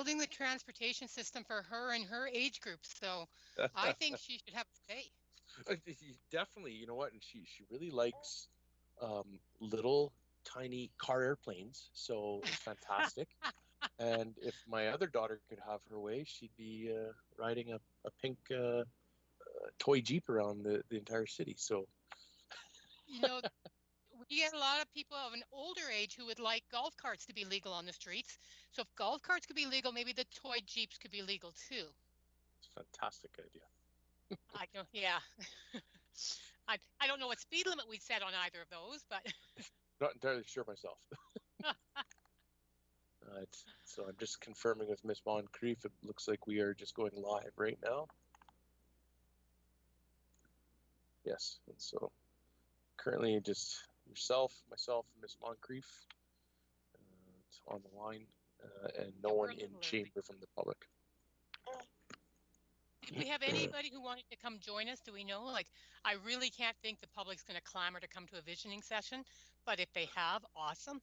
building the transportation system for her and her age group, so I think she should have a say. Definitely, you know what? And she really likes little tiny car airplanes, so it's fantastic. And if my other daughter could have her way, she'd be riding a pink toy Jeep around the entire city. So, you know, we get a lot of people of an older age who would like golf carts to be legal on the streets. So if golf carts could be legal, maybe the toy Jeeps could be legal too. It's a fantastic idea. I know, yeah. I don't know what speed limit we'd set on either of those, but not entirely sure myself. So I'm just confirming with Miss Moncrief. It looks like we are just going live right now. Yes, and so currently just yourself, myself, and Miss Moncrief on the line, and no one in chamber from the public. If we have anybody who wanted to come join us, do we know? Like, I really can't think the public's going to clamor to come to a visioning session, but if they have, awesome.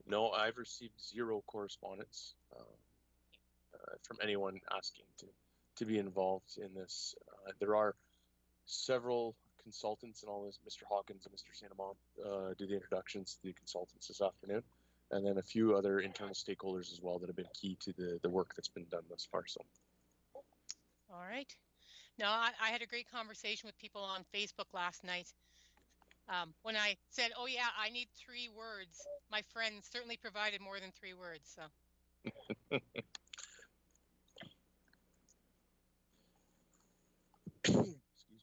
No, I've received zero correspondence from anyone asking to be involved in this. There are several consultants and all this. Mr. Hawkins and Mr. Santamon do the introductions to the consultants this afternoon, and then a few other internal stakeholders as well that have been key to the work that's been done thus far. So. All right. No, I had a great conversation with people on Facebook last night. When I said, oh yeah, I need 3 words, my friends certainly provided more than 3 words. So. Excuse me.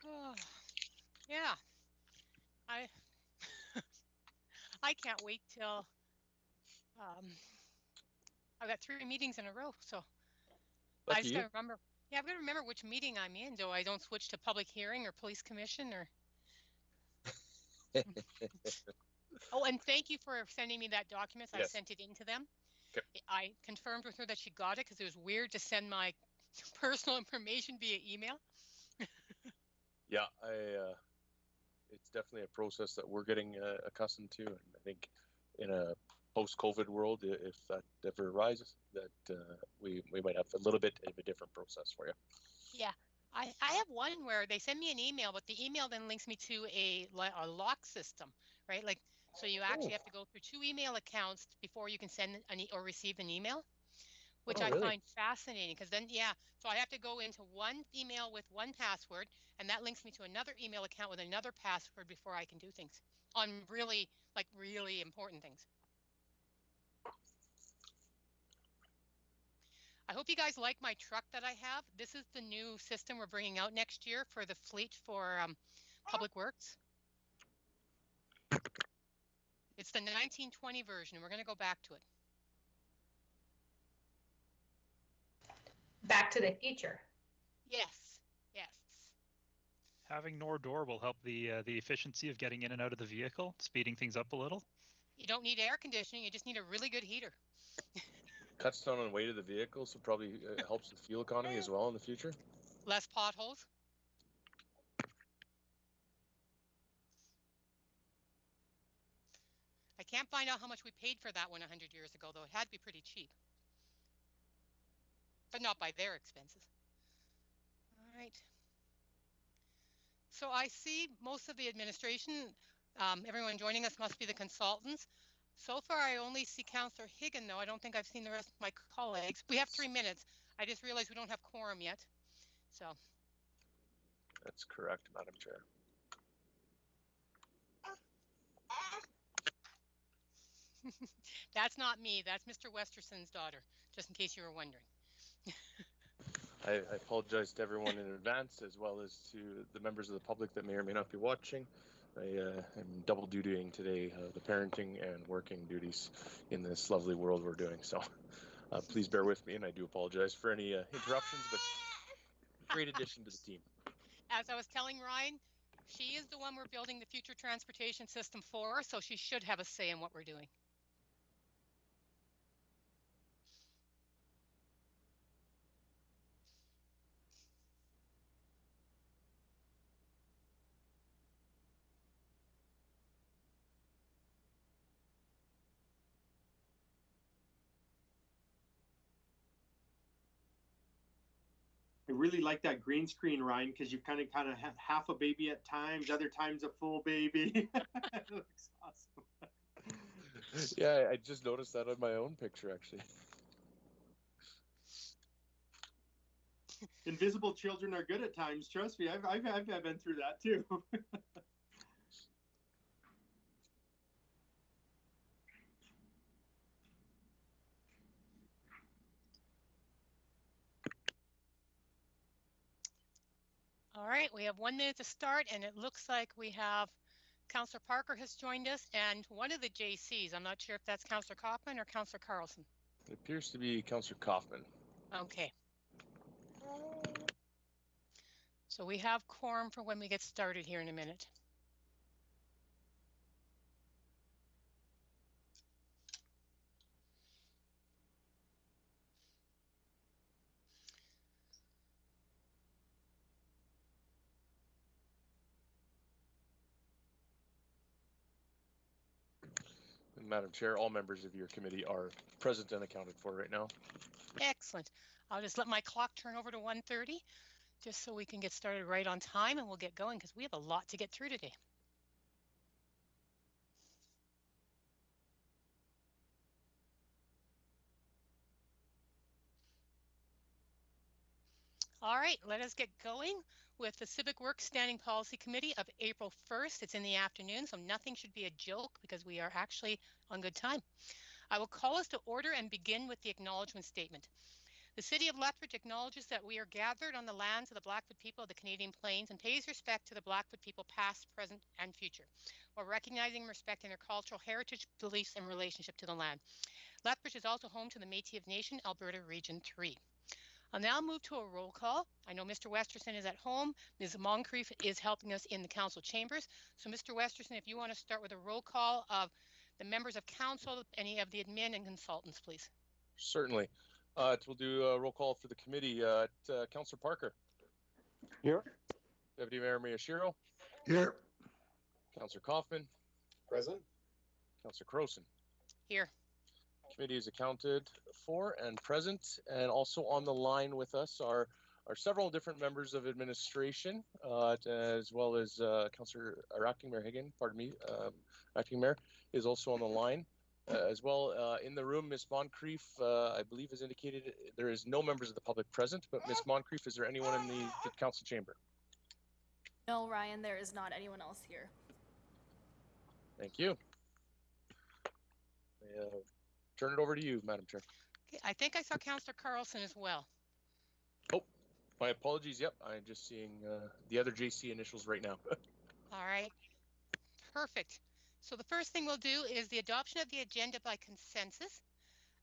Oh, yeah. I can't wait till I've got 3 meetings in a row, so Lucky I just you. gotta remember. Yeah, I've got to remember which meeting I'm in, so I don't switch to public hearing or police commission or. Oh, and thank you for sending me that document. Yes. I sent it in to them. Okay. I confirmed with her that she got it because it was weird to send my personal information via email. Yeah, it's definitely a process that we're getting accustomed to, and I think in a post-COVID world, if that ever arises, that we might have a little bit of a different process for you. Yeah, I have one where they send me an email, but the email then links me to a lock system, right? Like, so you actually have to go through 2 email accounts before you can send or receive an email, which I find fascinating because then, yeah, so I have to go into one email with one password, and that links me to another email account with another password before I can do things on really important things. I hope you guys like my truck that I have. This is the new system we're bringing out next year for the fleet for Public Works. It's the 1920 version. We're going to go back to it. Back to the future. Yes, yes. Having no door will help the efficiency of getting in and out of the vehicle, speeding things up a little. You don't need air conditioning. You just need a really good heater. Cuts down on weight of the vehicle, so probably helps with fuel economy as well in the future. Less potholes. I can't find out how much we paid for that one 100 years ago, though. It had to be pretty cheap. But not by their expenses. All right. So I see most of the administration, everyone joining us must be the consultants. So far, I only see Councillor Higgin, though. I don't think I've seen the rest of my colleagues. We have 3 minutes. I just realized we don't have quorum yet. So. That's correct, Madam Chair. That's not me. That's Mr. Westerson's daughter, just in case you were wondering. I apologize to everyone in advance, as well as to the members of the public that may or may not be watching. I am double dutying today, the parenting and working duties in this lovely world we're doing. So please bear with me, and I do apologize for any interruptions, but great addition to the team. As I was telling Ryan, she is the one we're building the future transportation system for, so she should have a say in what we're doing. really like that green screen, Ryan, because you kind of have half a baby at times, other times a full baby. It looks awesome. Yeah, I just noticed that on my own picture, actually. Invisible children are good at times. Trust me, I've been through that too. All right, we have 1 minute to start, and it looks like we have Councillor Parker has joined us, and one of the JCs. I'm not sure if that's Councillor Kaufman or Councillor Carlson. It appears to be Councillor Kaufman. Okay. So we have quorum for when we get started here in a minute. Madam Chair, all members of your committee are present and accounted for right now. Excellent. I'll just let my clock turn over to 1:30 just so we can get started right on time, and we'll get going because we have a lot to get through today. All right, let us get going with the Civic Works Standing Policy Committee of April 1st. It's in the afternoon, so nothing should be a joke because we are actually on good time. I will call us to order and begin with the Acknowledgement Statement. The City of Lethbridge acknowledges that we are gathered on the lands of the Blackfoot people of the Canadian Plains and pays respect to the Blackfoot people past, present, and future, while recognizing and respecting their cultural heritage, beliefs, and relationship to the land. Lethbridge is also home to the Métis of Nation, Alberta Region 3. I'll now move to a roll call. I know Mr. Westerson is at home. Ms. Moncrief is helping us in the council chambers. So Mr. Westerson, if you want to start with a roll call of the members of council, any of the admin and consultants, please. Certainly. We'll do a roll call for the committee. Councillor Parker. Here. Deputy Mayor Miyashiro. Here. Councillor Kaufman. Present. Councillor Croson. Here. Committee is accounted for and present, and also on the line with us are several different members of administration, as well as Councillor Acting Mayor Higgin. Pardon me, Acting Mayor is also on the line. As well, in the room, Ms. Moncrief, I believe, has indicated there is no members of the public present, but Ms. Moncrief, is there anyone in the council chamber? No, Ryan, there is not anyone else here. Thank you. Turn it over to you, Madam Chair. Okay, I think I saw Councillor Carlson as well. Oh, my apologies. Yep, I'm just seeing the other JC initials right now. All right, perfect. So the first thing we'll do is the adoption of the agenda by consensus.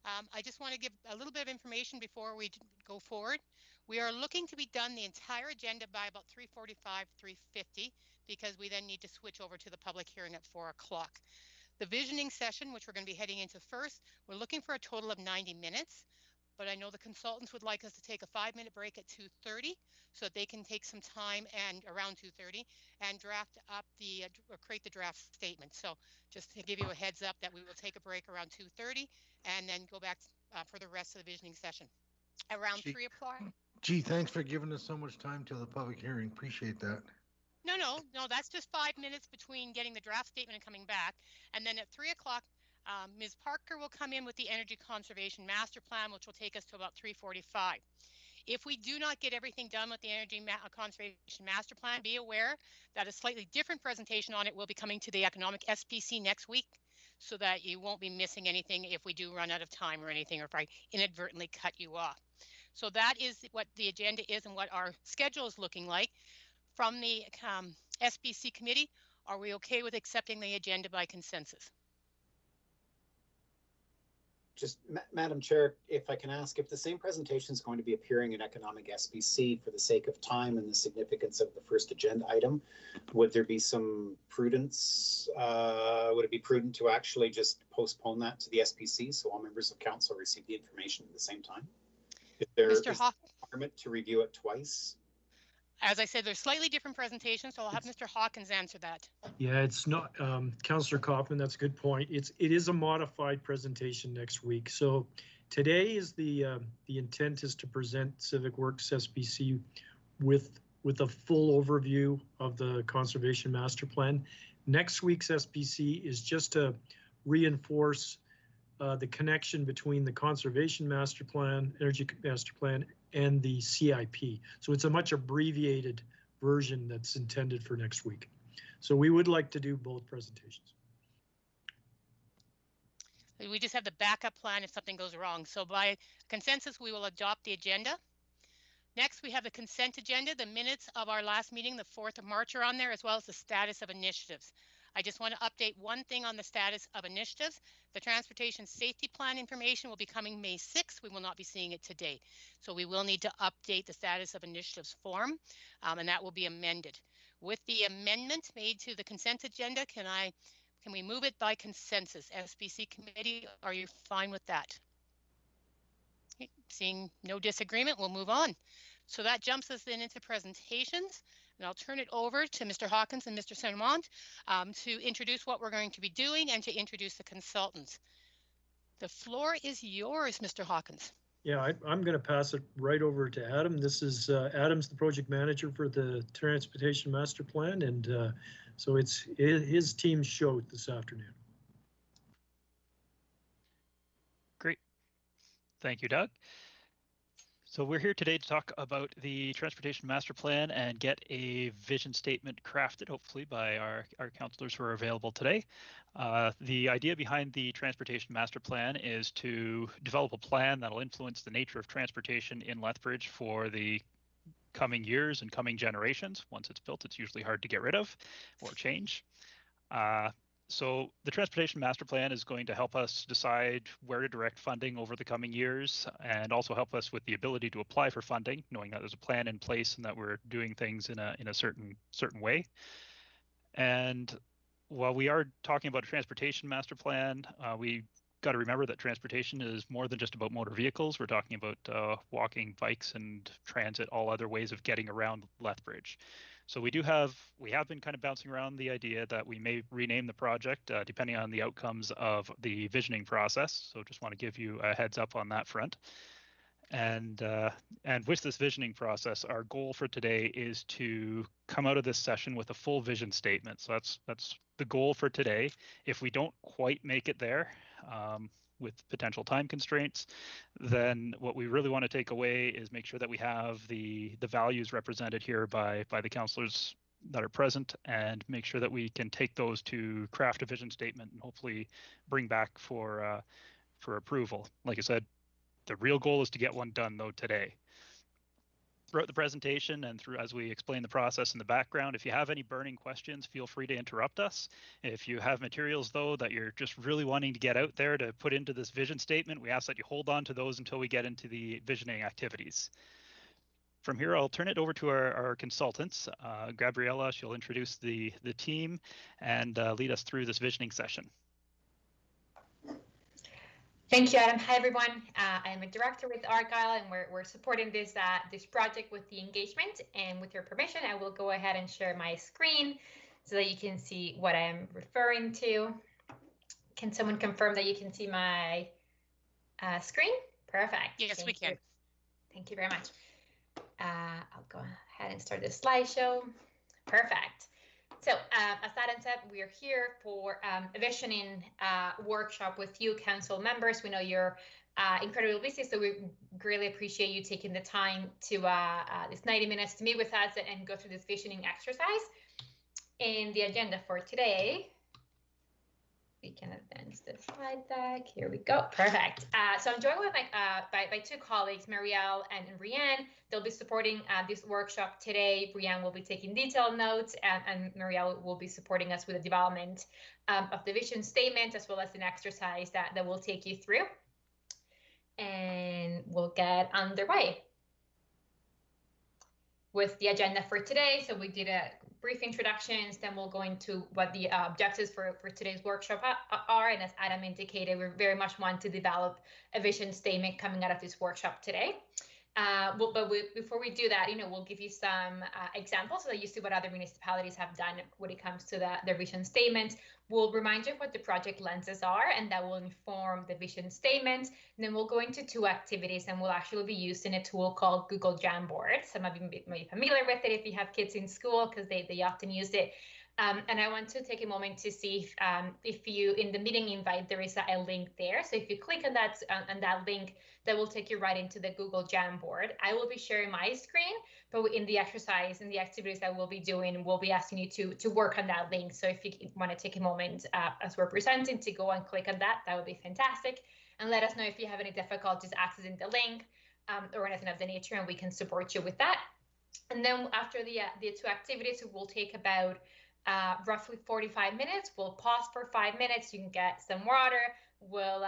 I just want to give a little bit of information before we go forward. We are looking to be done the entire agenda by about 3:45, 3:50, because we then need to switch over to the public hearing at 4 o'clock. The visioning session, which we're going to be heading into first, we're looking for a total of 90 minutes, but I know the consultants would like us to take a 5-minute break at 2:30 so that they can take some time and around 2:30 and draft up or create the draft statement. So just to give you a heads up that we will take a break around 2:30 and then go back for the rest of the visioning session. Around 3 o'clock. Gee, thanks for giving us so much time till the public hearing. Appreciate that. No, that's just 5 minutes between getting the draft statement and coming back. And then at 3 o'clock, Ms. Parker will come in with the Energy Conservation Master Plan, which will take us to about 3:45. If we do not get everything done with the Energy Conservation Master Plan, be aware that a slightly different presentation on it will be coming to the Economic SPC next week, so that you won't be missing anything if we do run out of time or anything, or if I inadvertently cut you off. So that is what the agenda is and what our schedule is looking like. From the SPC committee, are we okay with accepting the agenda by consensus? Just, Madam Chair, if I can ask, if the same presentation is going to be appearing in Economic SPC for the sake of time and the significance of the first agenda item, would there be some prudence? Would it be prudent to actually just postpone that to the SPC so all members of council receive the information at the same time? If there is a requirement to review it twice? As I said, there's slightly different presentations, so I'll have Mr. Hawkins answer that. Yeah, it's not, Councillor Kaufman, that's a good point. It is a modified presentation next week. So today is the intent is to present Civic Works SPC with a full overview of the Conservation Master Plan. Next week's SPC is just to reinforce the connection between the Conservation Master Plan, Energy Master Plan, and the CIP. So it's a much abbreviated version that's intended for next week. So we would like to do both presentations. We just have the backup plan if something goes wrong. So by consensus, we will adopt the agenda. Next, we have the consent agenda. The minutes of our last meeting, the 4th of March, are on there, as well as the status of initiatives. I just want to update one thing on the status of initiatives. The transportation safety plan information will be coming May 6th. We will not be seeing it today. So we will need to update the status of initiatives form, and that will be amended. With the amendment made to the consent agenda, can we move it by consensus? SPC committee, are you fine with that? Okay, seeing no disagreement, we'll move on. So that jumps us then into presentations, and I'll turn it over to Mr. Hawkins and Mr. Saint-Amand to introduce what we're going to be doing and to introduce the consultants. The floor is yours, Mr. Hawkins. Yeah, I'm going to pass it right over to Adam. This is Adam's the project manager for the Transportation Master Plan, and so it's his team's show this afternoon. Great. Thank you, Doug. So we're here today to talk about the Transportation Master Plan and get a vision statement crafted, hopefully, by our councillors who are available today. The idea behind the Transportation Master Plan is to develop a plan that'll influence the nature of transportation in Lethbridge for the coming years and coming generations. Once it's built, it's usually hard to get rid of or change. So the Transportation Master Plan is going to help us decide where to direct funding over the coming years, and also help us with the ability to apply for funding, knowing that there's a plan in place and that we're doing things in a certain way. And while we are talking about a Transportation Master Plan, we got to remember that transportation is more than just about motor vehicles. We're talking about walking, bikes, and transit, all other ways of getting around Lethbridge. So we have been kind of bouncing around the idea that we may rename the project depending on the outcomes of the visioning process. So just want to give you a heads up on that front. And with this visioning process, our goal for today is to come out of this session with a full vision statement. So that's the goal for today. If we don't quite make it there, with potential time constraints, then what we really want to take away is make sure that we have the values represented here by the councillors that are present, and make sure that we can take those to craft a vision statement and hopefully bring back for approval. Like I said, the real goal is to get one done though today. Throughout the presentation and through as we explain the process in the background, if you have any burning questions, feel free to interrupt us. If you have materials though that you're just really wanting to get out there to put into this vision statement, we ask that you hold on to those until we get into the visioning activities. From here, I'll turn it over to our consultants. Gabriella, she'll introduce the team and lead us through this visioning session. Thank you, Adam. Hi, everyone. I'm a director with Argyle, and we're supporting this project with the engagement. And with your permission, I will go ahead and share my screen so that you can see what I'm referring to. Can someone confirm that you can see my screen? Perfect. Yes, we can. Thank you very much. I'll go ahead and start the slideshow. Perfect. So as Adam said, we are here for a visioning workshop with you, council members. We know you're incredibly busy, so we greatly appreciate you taking the time to this 90 minutes to meet with us and go through this visioning exercise. And the agenda for today, we can advance the slide deck. Here we go. Perfect. So I'm joined with by two colleagues, Marielle and Rianne. They'll be supporting this workshop today. Rianne will be taking detailed notes, and Marielle will be supporting us with the development of the vision statement, as well as an exercise that will take you through. And we'll get underway with the agenda for today. So we did a brief introductions, then we'll go into what the objectives for today's workshop are. And as Adam indicated, we very much want to develop a vision statement coming out of this workshop today. Before we do that, we'll give you some examples so that you see what other municipalities have done when it comes to their vision statements. We'll remind you of what the project lenses are, and that will inform the vision statement. And then we'll go into 2 activities, and we'll actually be using a tool called Google Jamboard. Some of you may be familiar with it if you have kids in school, because they often use it. And I want to take a moment to see if you, in the meeting invite, there is a link there. So if you click on that link, that will take you right into the Google Jamboard. I will be sharing my screen, but in the exercise and the activities that we'll be doing, we'll be asking you to work on that link. So if you want to take a moment as we're presenting to go and click on that would be fantastic. And let us know if you have any difficulties accessing the link or anything of the nature, and we can support you with that. And then after the 2 activities, it will take about roughly 45 minutes. We'll pause for 5 minutes. You can get some water. We'll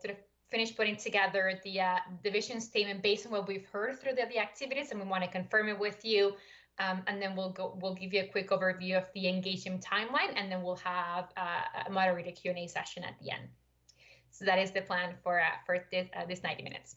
sort of finish putting together the vision statement based on what we've heard through the activities, and we want to confirm it with you. And then we'll give you a quick overview of the engagement timeline, and then we'll have a moderated Q&A session at the end. So that is the plan for this 90 minutes.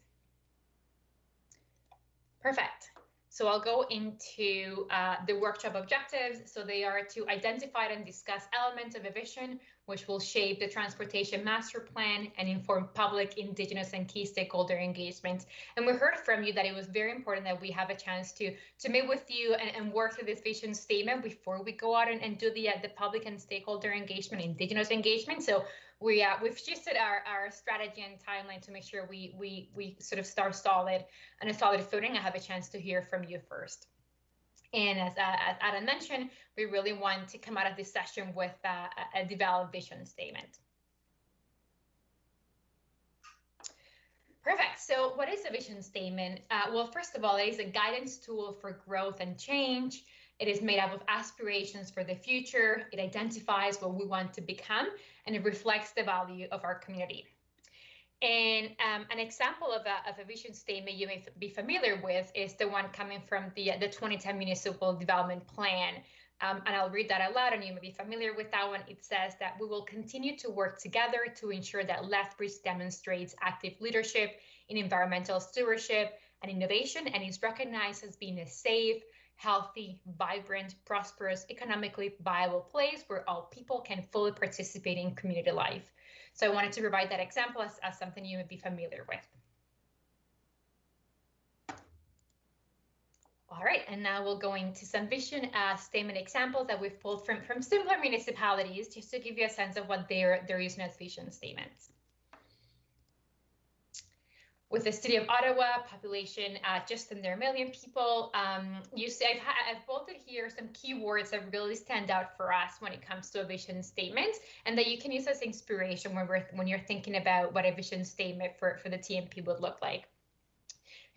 Perfect. So I'll go into the workshop objectives. So they are to identify and discuss elements of a vision which will shape the transportation master plan and inform public, Indigenous, and key stakeholder engagement. And we heard from you that it was very important that we have a chance to meet with you and work through this vision statement before we go out and do the public and stakeholder engagement, Indigenous engagement. So we've shifted our strategy and timeline to make sure we sort of start solid on a solid footing. I have a chance to hear from you first. And as Adam mentioned, we really want to come out of this session with a developed vision statement. Perfect. So what is a vision statement? Well, first of all, it is a guidance tool for growth and change. It is made up of aspirations for the future. It identifies what we want to become, and it reflects the value of our community. And an example of a vision statement you may be familiar with is the one coming from the 2010 Municipal Development Plan. And I'll read that out loud, and you may be familiar with that one. It says that we will continue to work together to ensure that Lethbridge demonstrates active leadership in environmental stewardship and innovation, and is recognized as being a safe, healthy, vibrant, prosperous, economically viable place where all people can fully participate in community life. So I wanted to provide that example as something you would be familiar with. All right, and now we'll go into some vision statement examples that we've pulled from similar municipalities, just to give you a sense of what they're using as vision statements. With the city of Ottawa, population just under 1 million people, you see I've bolted here some keywords that really stand out for us when it comes to a vision statement, and that you can use as inspiration when you're thinking about what a vision statement for the TMP would look like.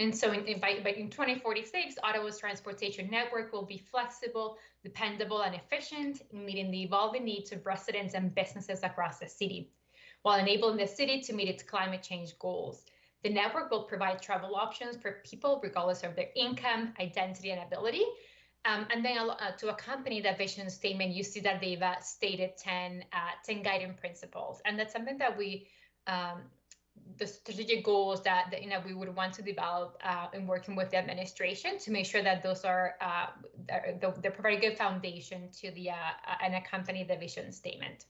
And so by 2046, Ottawa's transportation network will be flexible, dependable, and efficient in meeting the evolving needs of residents and businesses across the city, while enabling the city to meet its climate change goals. The network will provide travel options for people regardless of their income, identity, and ability. And then to accompany that vision statement, you see that they've stated 10 guiding principles. And that's something that the strategic goals that we would want to develop in working with the administration to make sure that those are they provide a good foundation to and accompany the vision statement.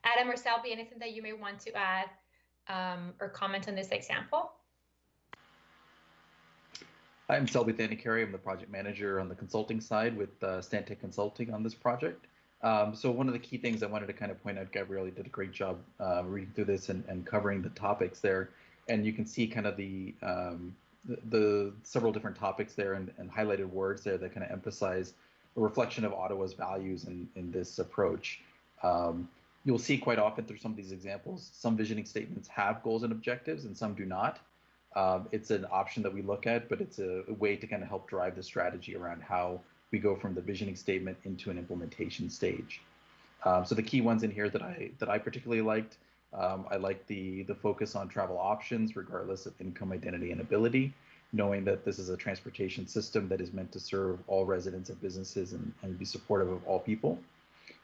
Adam or Selby, anything that you may want to add or comment on this example? I'm Selby Thanikari. I'm the project manager on the consulting side with Stantec Consulting on this project. So one of the key things I wanted to kind of point out, Gabrielle, you did a great job reading through this and covering the topics there. And you can see kind of the several different topics there and highlighted words there that kind of emphasize a reflection of Ottawa's values in this approach. You'll see quite often through some of these examples, some visioning statements have goals and objectives and some do not. It's an option that we look at, but it's a way to kind of help drive the strategy around how we go from the visioning statement into an implementation stage. So the key ones in here that I particularly liked, I like the focus on travel options regardless of income, identity, and ability, knowing that this is a transportation system that is meant to serve all residents and businesses and be supportive of all people.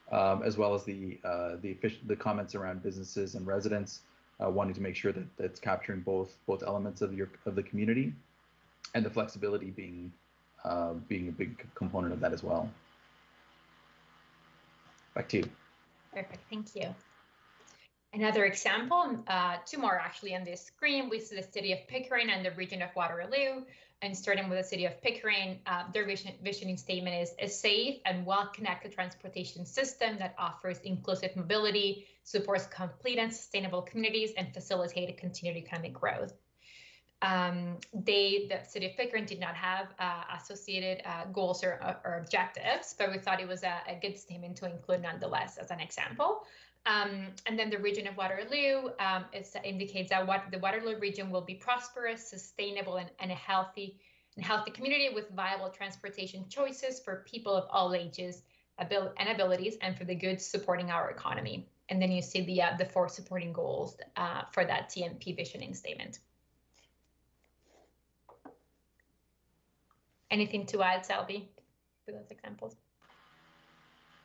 As well as the comments around businesses and residents, wanting to make sure that it's capturing both elements of the community, and the flexibility being a big component of that as well. Back to you. Perfect, thank you. Another example, two more actually on this screen, with the city of Pickering and the region of Waterloo. And starting with the city of Pickering, their visioning statement is a safe and well-connected transportation system that offers inclusive mobility, supports complete and sustainable communities, and facilitated continued economic growth. The city of Pickering did not have associated goals or objectives, but we thought it was a good statement to include nonetheless as an example. And then the region of Waterloo indicates that the Waterloo region will be prosperous, sustainable, and a healthy community with viable transportation choices for people of all ages and abilities, and for the goods supporting our economy. And then you see the 4 supporting goals for that TMP visioning statement. Anything to add, Selby, for those examples?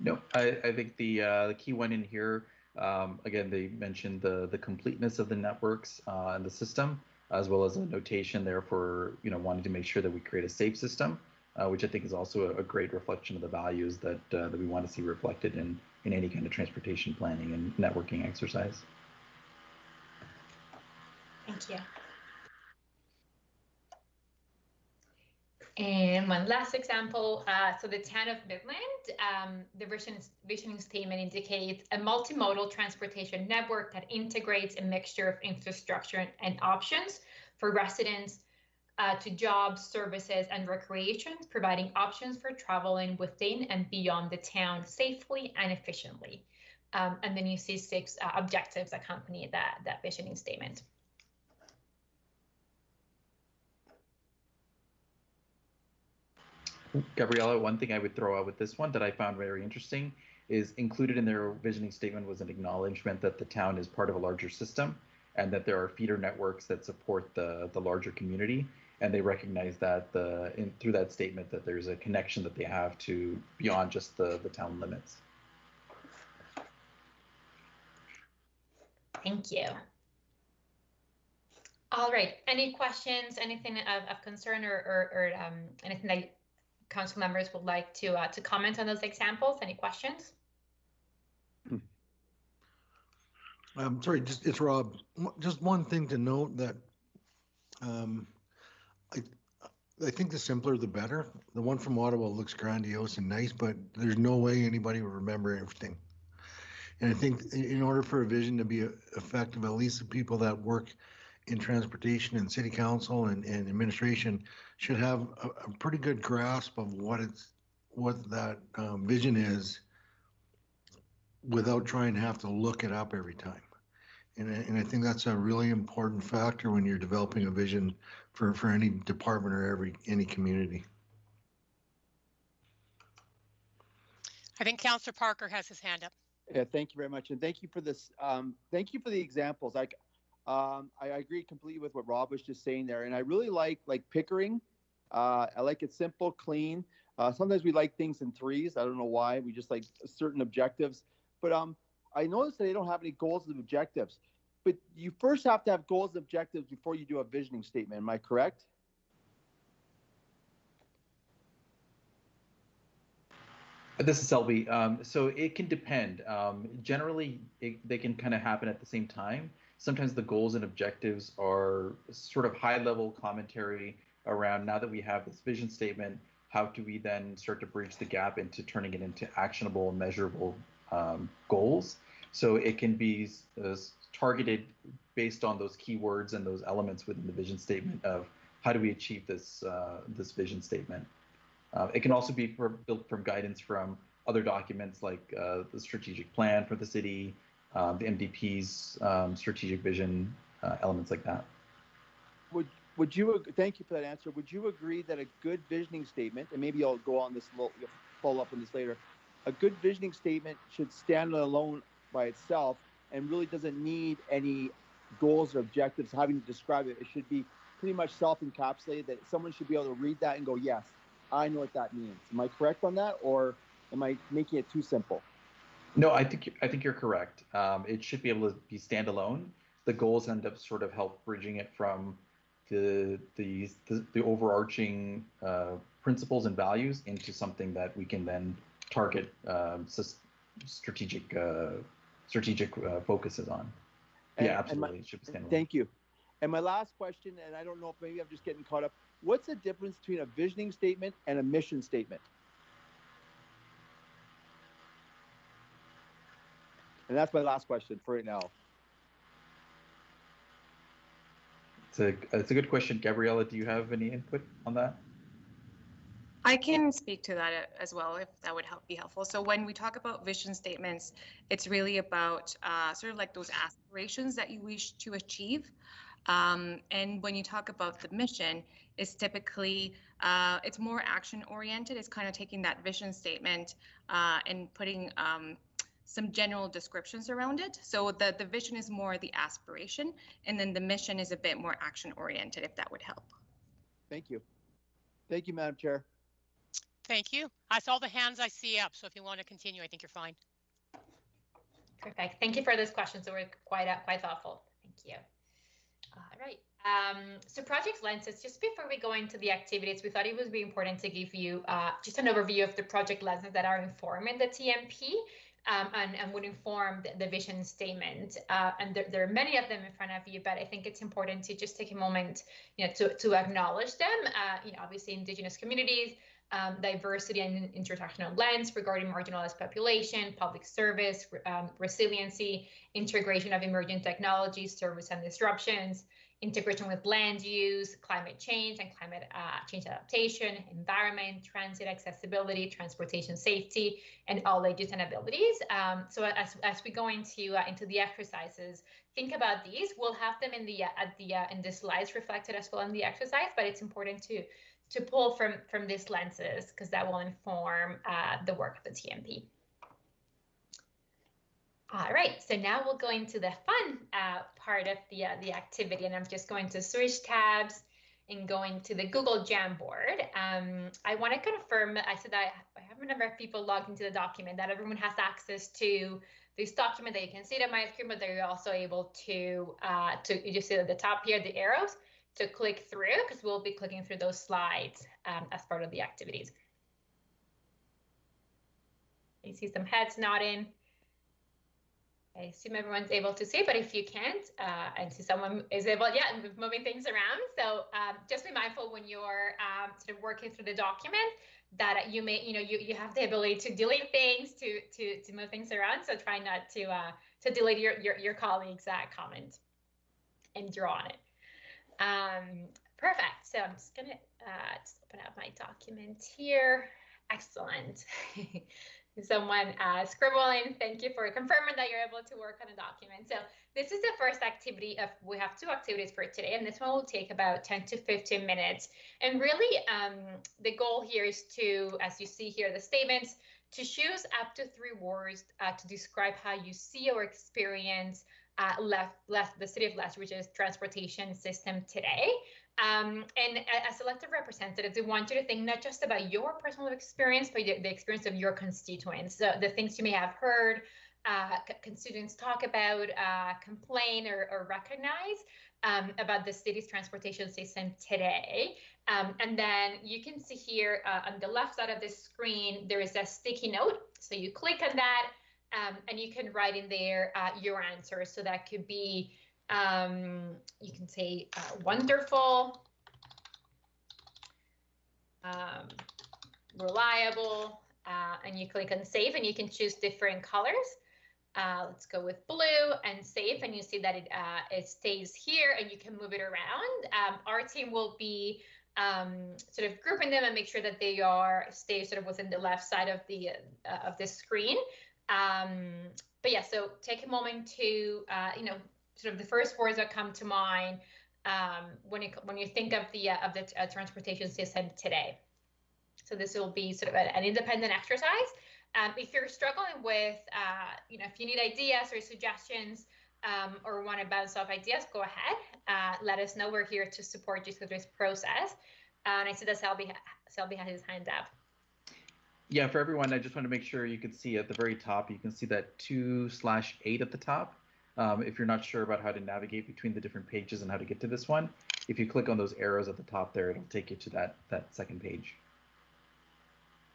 No, I think the key one in here, again, they mentioned the completeness of the networks and the system, as well as a notation there for wanting to make sure that we create a safe system, which I think is also a great reflection of the values that we want to see reflected in any kind of transportation planning and networking exercise. Thank you. And one last example, so the town of Midland, the visioning statement indicates a multimodal transportation network that integrates a mixture of infrastructure and options for residents to jobs, services, and recreation, providing options for traveling within and beyond the town safely and efficiently. And then you see 6 objectives accompany that visioning statement. Gabriella, one thing I would throw out with this one that I found very interesting is included in their visioning statement was an acknowledgement that the town is part of a larger system and that there are feeder networks that support the larger community. And they recognize that through that statement that there's a connection that they have to beyond just the town limits. Thank you. All right, any questions, anything of concern or anything that council members would like to comment on those examples? Any questions? Sorry, it's Rob. Just one thing to note that I think the simpler the better. The one from Ottawa looks grandiose and nice, but there's no way anybody will remember everything. And I think in order for a vision to be effective, at least the people that work in transportation and city council and administration should have a pretty good grasp of what that vision is without trying to have to look it up every time. And I think that's a really important factor when you're developing a vision for any department or any community. I think Councillor Parker has his hand up. Yeah, thank you very much, and thank you for this. Thank you for the examples. I agree completely with what Rob was just saying there, and I really like Pickering. I like it simple, clean. Sometimes we like things in threes. I don't know why. We just like certain objectives. But I noticed that they don't have any goals and objectives. But you first have to have goals and objectives before you do a visioning statement. Am I correct? This is Selby. So it can depend. Generally, they can kind of happen at the same time. Sometimes the goals and objectives are sort of high-level commentary around, now that we have this vision statement, how do we then start to bridge the gap into turning it into actionable, measurable goals? So it can be targeted based on those keywords and those elements within the vision statement of how do we achieve this vision statement. It can also be built from guidance from other documents like the strategic plan for the city, the MDP's strategic vision, elements like that. Would you, thank you for that answer. Would you agree that a good visioning statement, and maybe I'll go on this, follow up on this later, a good visioning statement should stand alone by itself and really doesn't need any goals or objectives having to describe it? It should be pretty much self-encapsulated, that someone should be able to read that and go, yes, I know what that means. Am I correct on that, or am I making it too simple? No, I think you're correct. It should be able to be standalone. the goals end up sort of help bridging it from the overarching principles and values into something that we can then target strategic focuses on. Yeah, absolutely. It should be standalone. Thank you. And my last question, and I don't know if maybe I'm just getting caught up. What's the difference between a visioning statement and a mission statement? And that's my last question for right now. It's a good question. Gabriella, do you have any input on that? I can speak to that as well, if that would be helpful. So when we talk about vision statements, it's really about sort of like those aspirations that you wish to achieve. And when you talk about the mission, it's typically, it's more action oriented. It's kind of taking that vision statement and putting some general descriptions around it. So the vision is more the aspiration, and then the mission is a bit more action oriented, if that would help. Thank you. Thank you, Madam Chair. Thank you. That's all the hands I see up. So if you want to continue, I think you're fine. Perfect. Thank you for those questions. They were quite thoughtful. Thank you. All right. So project lenses, just before we go into the activities, we thought it would be important to give you just an overview of the project lenses that are informing the TMP and would inform the vision statement. And there are many of them in front of you, but I think it's important to just take a moment, to acknowledge them. Obviously Indigenous communities, diversity and intersectional lens regarding marginalized population, public service, resiliency, integration of emerging technologies, service and disruptions, integration with land use, climate change and climate change adaptation, environment, transit accessibility, transportation safety, and all ages and abilities. So as we go into the exercises, think about these. We'll have them in the slides reflected as well in the exercise, but it's important to pull from these lenses because that will inform the work of the TMP. All right, so now we'll go into the fun part of the activity, and I'm just going to switch tabs and going to the Google Jamboard. I want to confirm, I said that I have a number of people logged into the document, that everyone has access to this document, that you can see it on my screen, but that you're also able to you just see at the top here, the arrows, to click through, because we'll be clicking through those slides as part of the activities. You see some heads nodding. I assume everyone's able to see, but if you can't, and see someone is able, moving things around. So just be mindful when you're sort of working through the document that you may, you have the ability to delete things, to move things around. So try not to delete your colleague's comment and draw on it. Perfect. So I'm just gonna just open up my document here. Excellent. Someone scribbling. Thank you for confirming that you're able to work on a document. So this is the first activity we have 2 activities for today, and this one will take about 10 to 15 minutes. And really, the goal here is to, as you see here, the statements, to choose up to 3 words to describe how you see or experience the city of Lethbridge's transportation system today. And as elected representatives, we want you to think not just about your personal experience, but the experience of your constituents. So the things you may have heard constituents talk about, complain, or recognize about the city's transportation system today. And then you can see here on the left side of the screen, there is a sticky note. So you click on that and you can write in there your answers. So that could be, you can say wonderful, reliable, and you click on save, and you can choose different colors. Let's go with blue and save, and you see that it stays here, and you can move it around. Our team will be sort of grouping them and make sure that they stay sort of within the left side of the screen. But yeah, so take a moment to sort of the first words that come to mind when you think of the transportation system today. So this will be sort of an independent exercise. If you're struggling with, if you need ideas or suggestions or want to bounce off ideas, go ahead. Let us know. We're here to support you through this process. And I see that Selby has his hand up. Yeah, for everyone, I just want to make sure you can see at the very top, you can see that 2/8 at the top. If you're not sure about how to navigate between the different pages and how to get to this one, if you click on those arrows at the top there, it'll take you to that second page.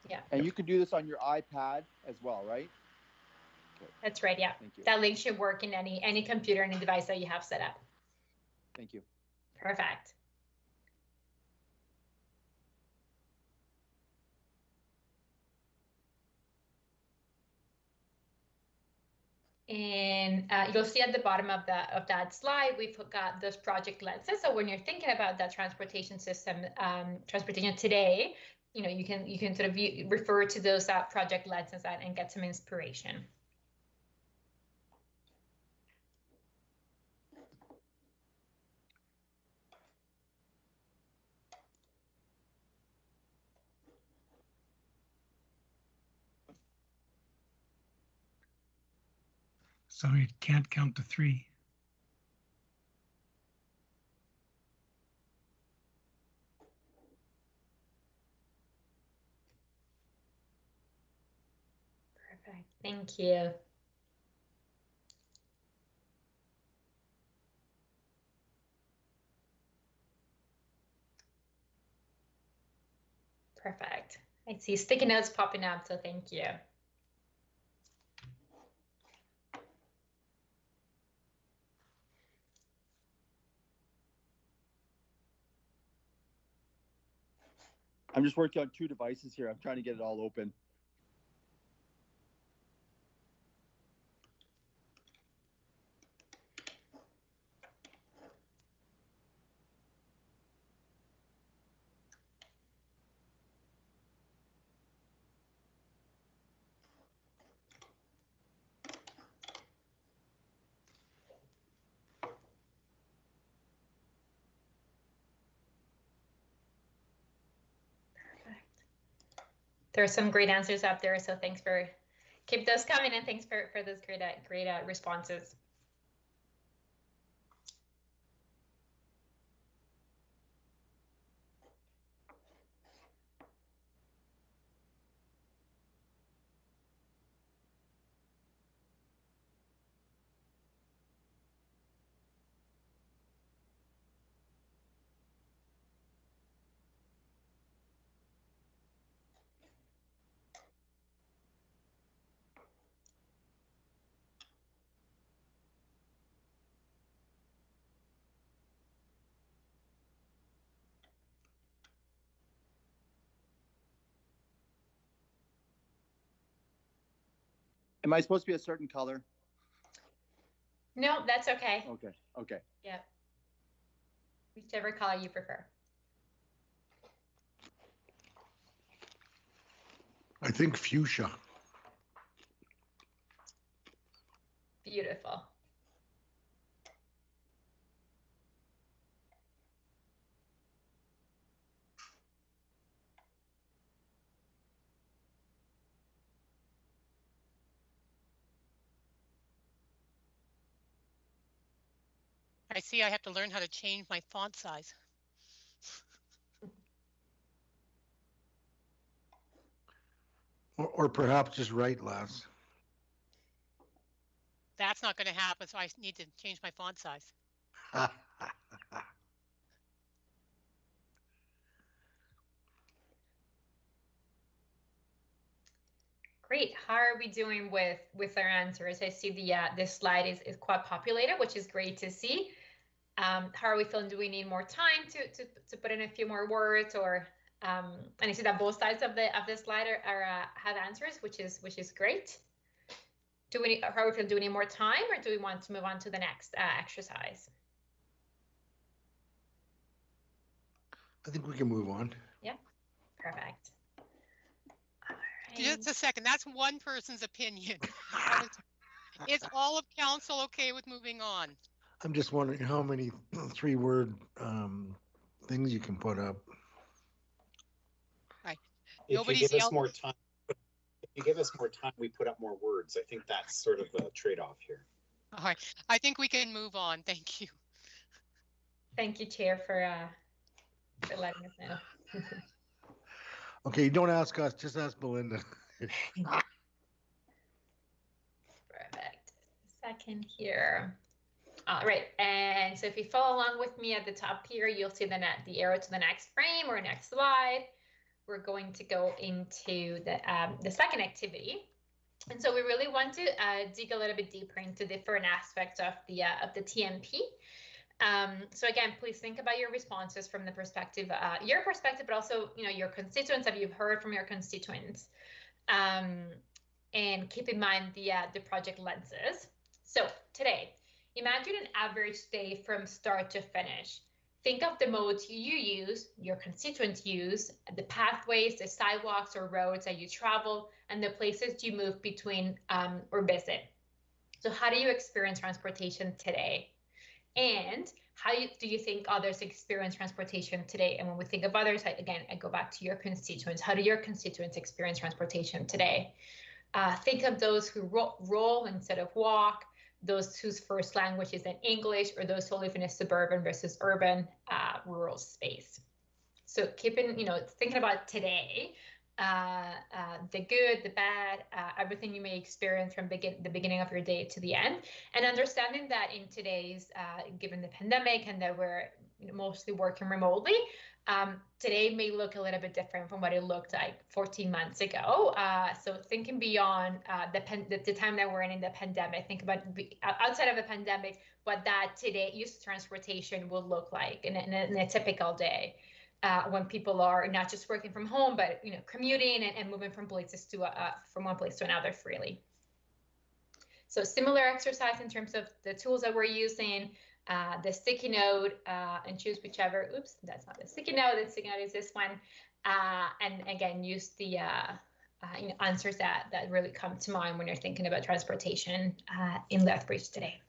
Yeah. And you can do this on your iPad as well, right? Okay. That's right. Yeah. Thank you. That link should work in any computer, any device that you have set up. Thank you. Perfect. And you'll see at the bottom of that slide, we've got those project lenses. So when you're thinking about that transportation system, transportation today, you can sort of refer to those project lenses and get some inspiration. So you can't count to 3. Perfect. Thank you. Perfect. I see sticky notes popping up, so thank you. I'm just working on 2 devices here. I'm trying to get it all open. There are some great answers up there, so thanks for keep those coming, and thanks for those great responses. Am I supposed to be a certain color? No, that's okay. Okay. Okay. Yep. Whichever color you prefer. I think fuchsia. Beautiful. I see I have to learn how to change my font size. Or perhaps just write less. That's not going to happen, so I need to change my font size. Great. How are we doing with our answers? I see the slide is quite populated, which is great to see. How are we feeling? Do we need more time to put in a few more words, or and I see that both sides of the slide have answers, which is great. How are we feeling? Do we need more time, or do we want to move on to the next exercise? I think we can move on. Yeah. Perfect. Just a second. That's one person's opinion. Is all of council okay with moving on? I'm just wondering how many 3-word things you can put up. Right. If you give us more time, we put up more words. I think that's sort of a trade-off here. All right. I think we can move on. Thank you. Thank you, Chair, for letting us know. Okay, don't ask us, just ask Belinda. Perfect. second here. All right, and so if you follow along with me at the top here, you'll see the arrow to the next frame or next slide. We're going to go into the second activity. And so we really want to dig a little bit deeper into different aspects of the TMP. So again, please think about your responses from the perspective, your perspective, but also, your constituents that you've heard from your constituents. And keep in mind the project lenses. So today, imagine an average day from start to finish. Think of the modes you use, your constituents use, the pathways, the sidewalks or roads that you travel, and the places you move between or visit. So how do you experience transportation today? And how do you think others experience transportation today? And when we think of others, I go back to your constituents. How do your constituents experience transportation today? Think of those who roll instead of walk, those whose first language is in English, or those who live in a suburban versus urban rural space. So thinking about today, the good, the bad, everything you may experience from the beginning of your day to the end, and understanding that in today's, given the pandemic and that we're mostly working remotely, today may look a little bit different from what it looked like 14 months ago. So thinking beyond the time that we're in the pandemic, think about outside of the pandemic, what that today use of transportation will look like in a typical day. When people are not just working from home, but commuting and moving from places to from one place to another freely. So similar exercise in terms of the tools that we're using, the sticky note, and choose whichever. Oops, that's not the sticky note. The sticky note is this one, and again use the answers that really come to mind when you're thinking about transportation in Lethbridge today.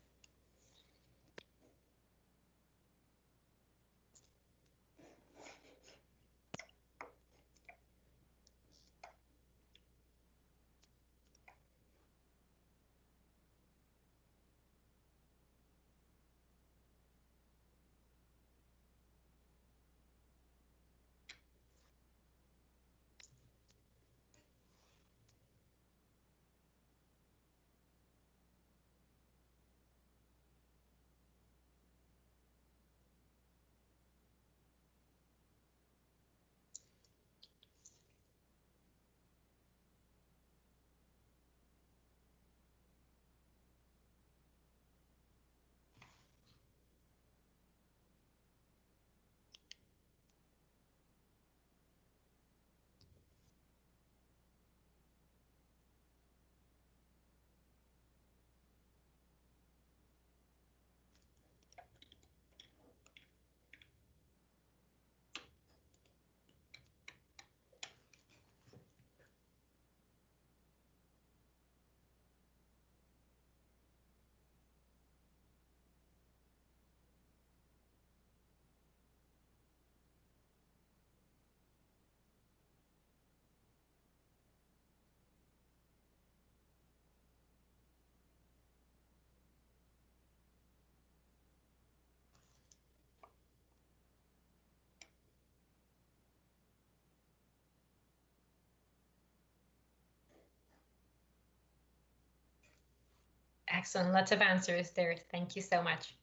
Excellent, lots of answers there. Thank you so much.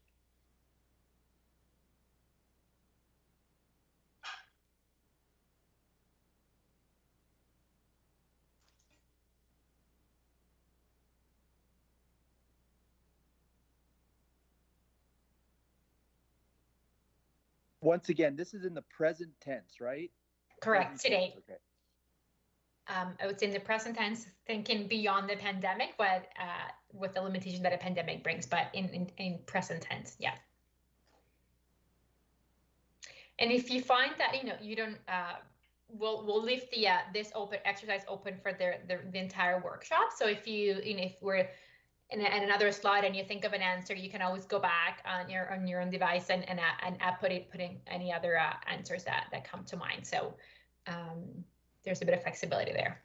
Once again, this is in the present tense, right? Correct, Present today. tense, okay. I would say in the present tense, thinking beyond the pandemic, but with the limitation that a pandemic brings, but in present tense, yeah. And if you find that you don't, we'll leave the this open exercise open for the entire workshop. So if if we're in another slide and you think of an answer, you can always go back on your own device and put in any other answers that come to mind. So there's a bit of flexibility there.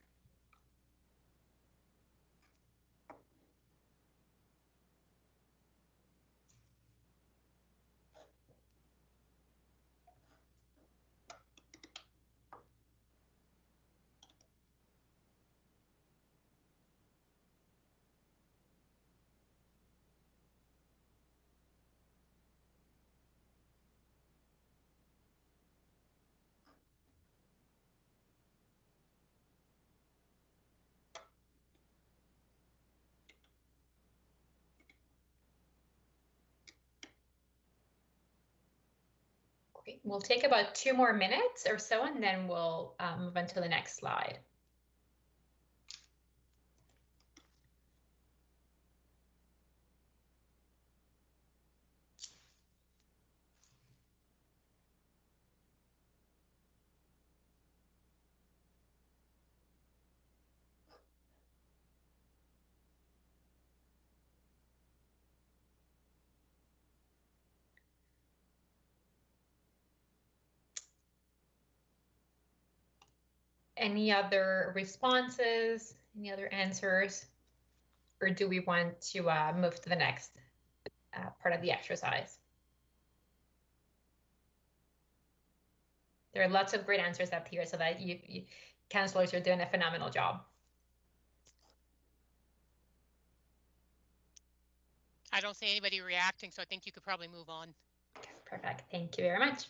We'll take about 2 more minutes or so, and then we'll move on to the next slide. Any other responses? Any other answers? Or do we want to move to the next part of the exercise? There are lots of great answers up here, so that you counselors are doing a phenomenal job. I don't see anybody reacting, so I think you could probably move on. Perfect. Thank you very much.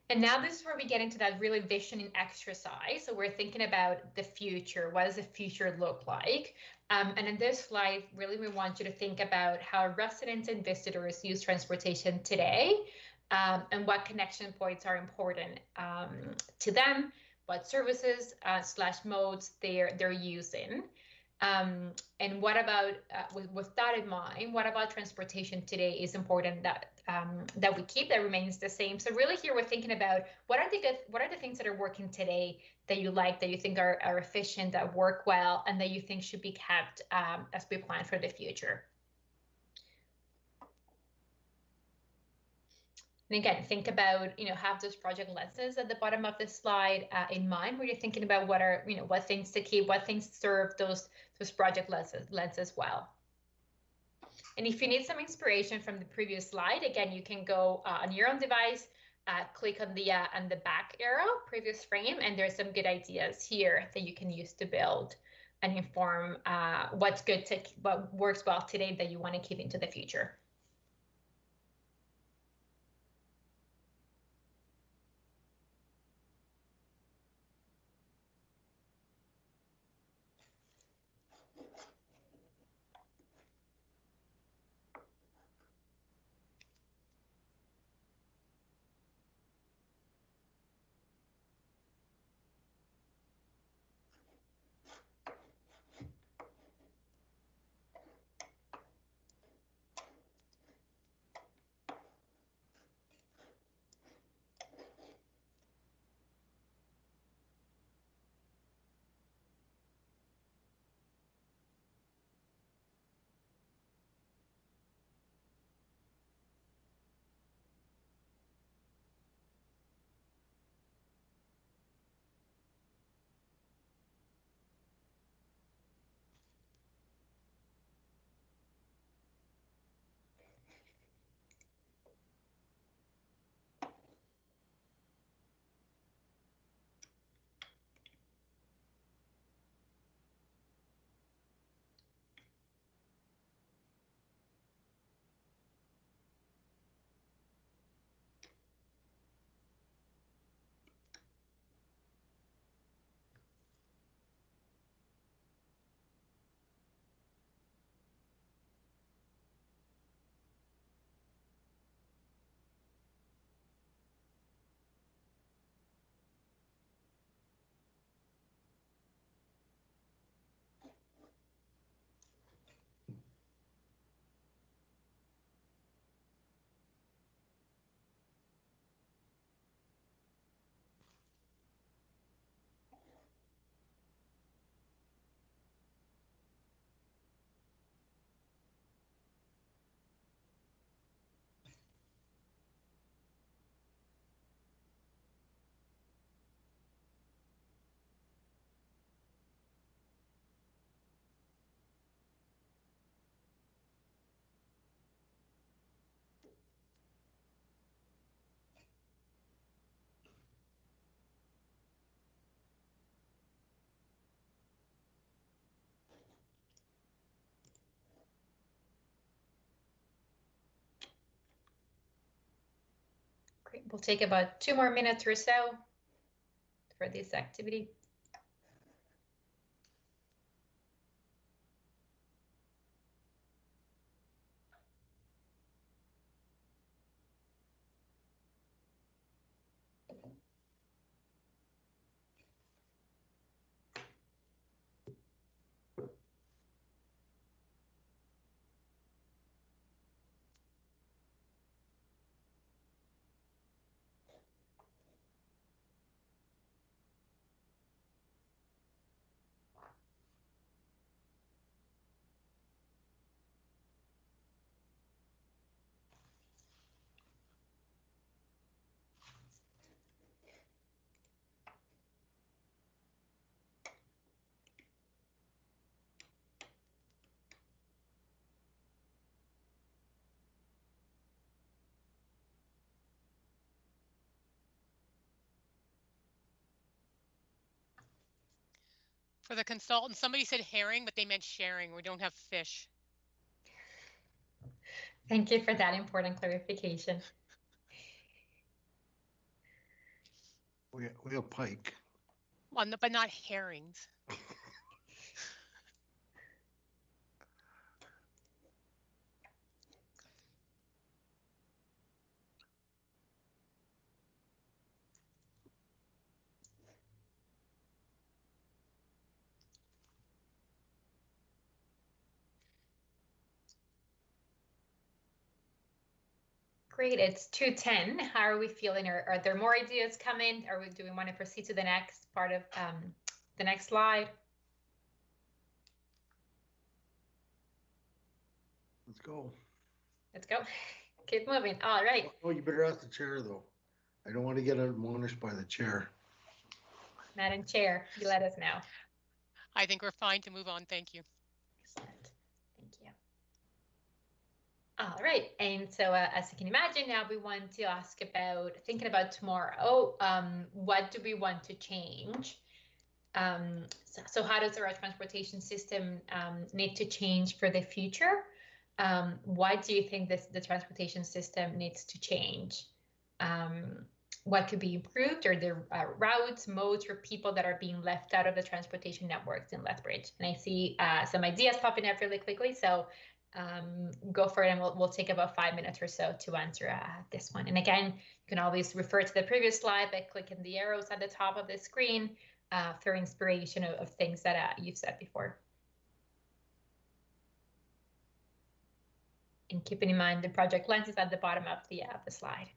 And now this is where we get into that really visioning exercise. So we're thinking about the future. What does the future look like? And in this slide, really, we want you to think about how residents and visitors use transportation today, and what connection points are important to them, what services / modes they're using. And what about, with that in mind, what about transportation today is important that we keep, that remains the same? So really here we're thinking about what are the things that are working today that you like, that you think are efficient, that work well, and that you think should be kept as we plan for the future. And again, think about, have those project lenses at the bottom of the slide in mind, where you're thinking about what things to keep, what things serve those project lenses well. And if you need some inspiration from the previous slide, again, you can go on your own device, click on the back arrow, previous frame, and there's some good ideas here that you can use to build and inform what works well today that you want to keep into the future. Great. We'll take about 2 more minutes or so for this activity. For the consultant, somebody said herring, but they meant sharing. We don't have fish. Thank you for that important clarification. We have pike. Well, but not herrings. Great, it's 2:10. How are we feeling? Are there more ideas coming? Do we want to proceed to the next part of the next slide? Let's go. Let's go. Keep moving. All right. Oh, you better ask the chair though. I don't want to get admonished by the chair. Madam Chair, you let us know. I think we're fine to move on. Thank you. Excellent. Thank you. All right, and so as you can imagine, now we want to ask about thinking about tomorrow. What do we want to change? So how does our transportation system need to change for the future? Why do you think the transportation system needs to change? What could be improved? Are there routes, modes, or people that are being left out of the transportation networks in Lethbridge? And I see some ideas popping up really quickly, so go for it, and we'll take about 5 minutes or so to answer this one. And again, you can always refer to the previous slide by clicking the arrows at the top of the screen for inspiration of things that you've said before. And keeping in mind the project lens is at the bottom of the slide.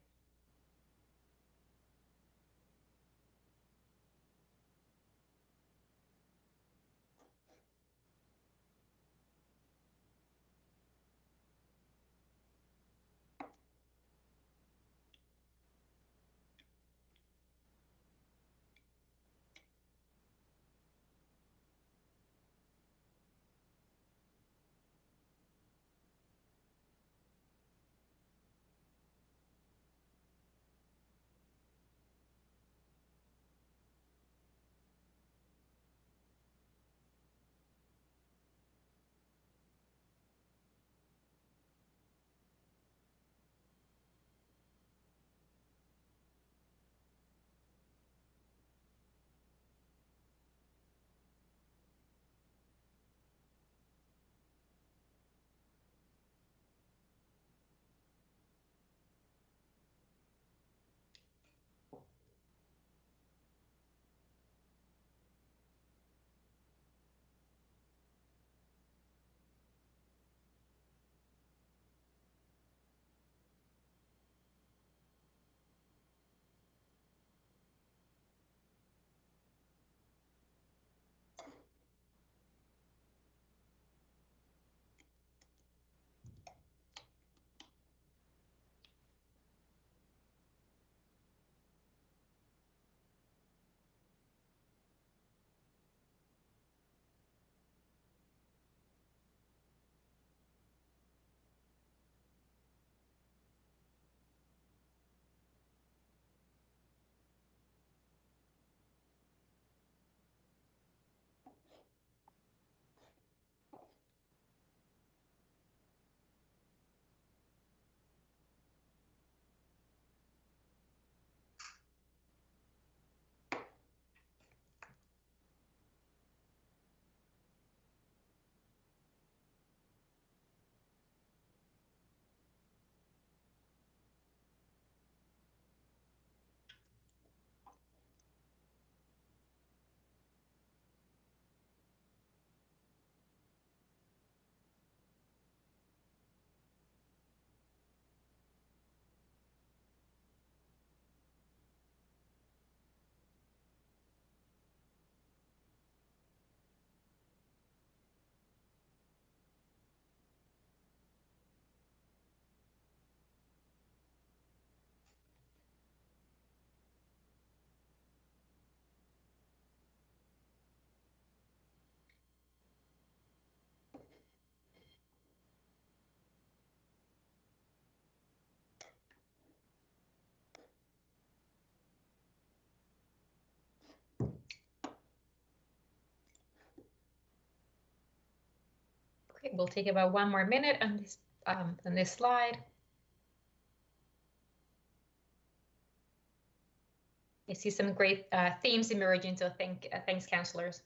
we'll take about 1 more minute on this slide. I see some great themes emerging, so thanks, councillors.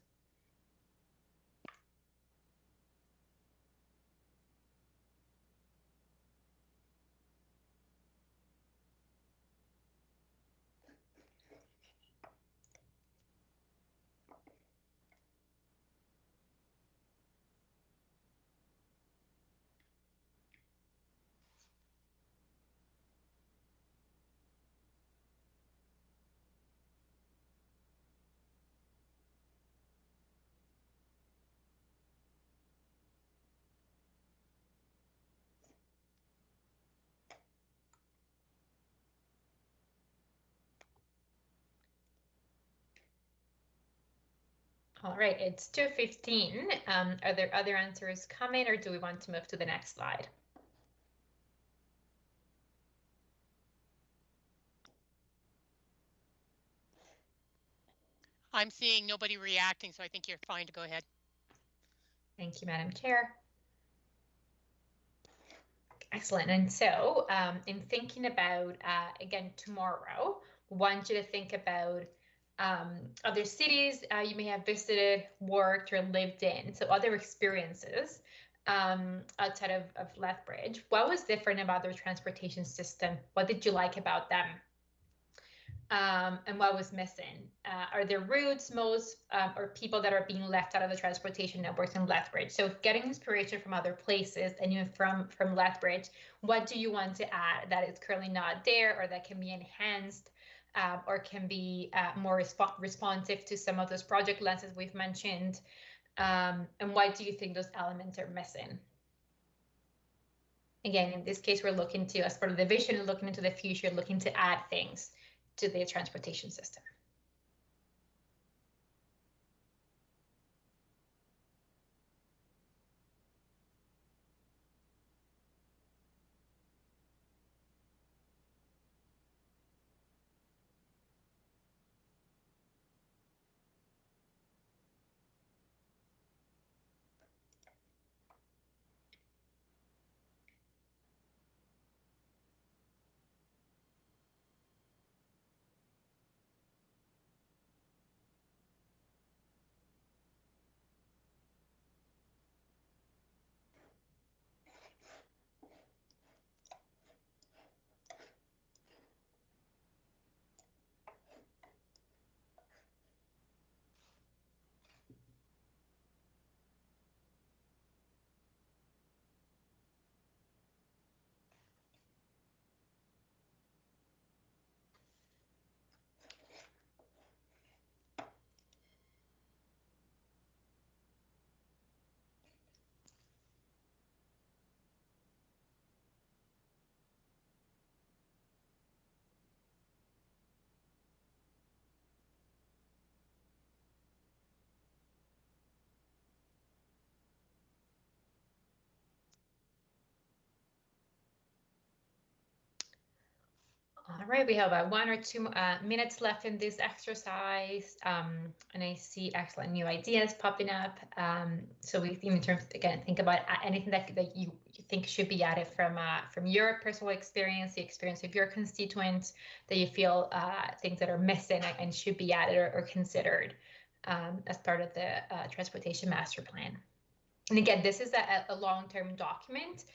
All right, it's 2:15. Are there other answers coming, or do we want to move to the next slide? I'm seeing nobody reacting, so I think you're fine to go ahead. Thank you, Madam Chair. Excellent. And so in thinking about, again, tomorrow, we want you to think about other cities you may have visited, worked, or lived in. So other experiences outside of Lethbridge. What was different about their transportation system? What did you like about them? And what was missing? Are there routes, modes, or people that are being left out of the transportation networks in Lethbridge? So getting inspiration from other places and even from Lethbridge, what do you want to add that is currently not there, or that can be enhanced, or can be more responsive to some of those project lenses we've mentioned? And why do you think those elements are missing? Again, in this case, we're looking to, as part of the vision, looking into the future, looking to add things to the transportation system. All right, we have 1 or 2 minutes left in this exercise, and I see excellent new ideas popping up. So we, in terms, again, think about anything that you think should be added from your personal experience, the experience of your constituents, that you feel things that are missing and should be added or considered as part of the transportation master plan. And again, this is a long-term document.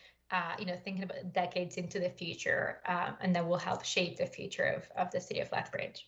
Thinking about decades into the future, and that will help shape the future of the city of Lethbridge.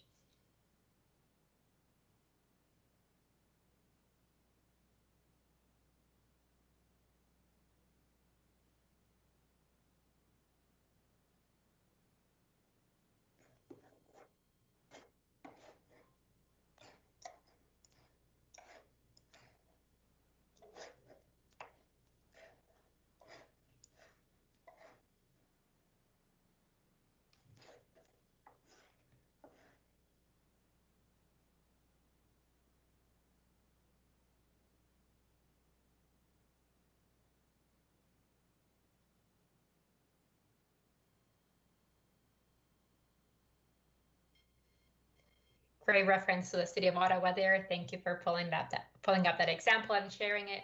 Great reference to the city of Ottawa there. Thank you for pulling up that example and sharing it.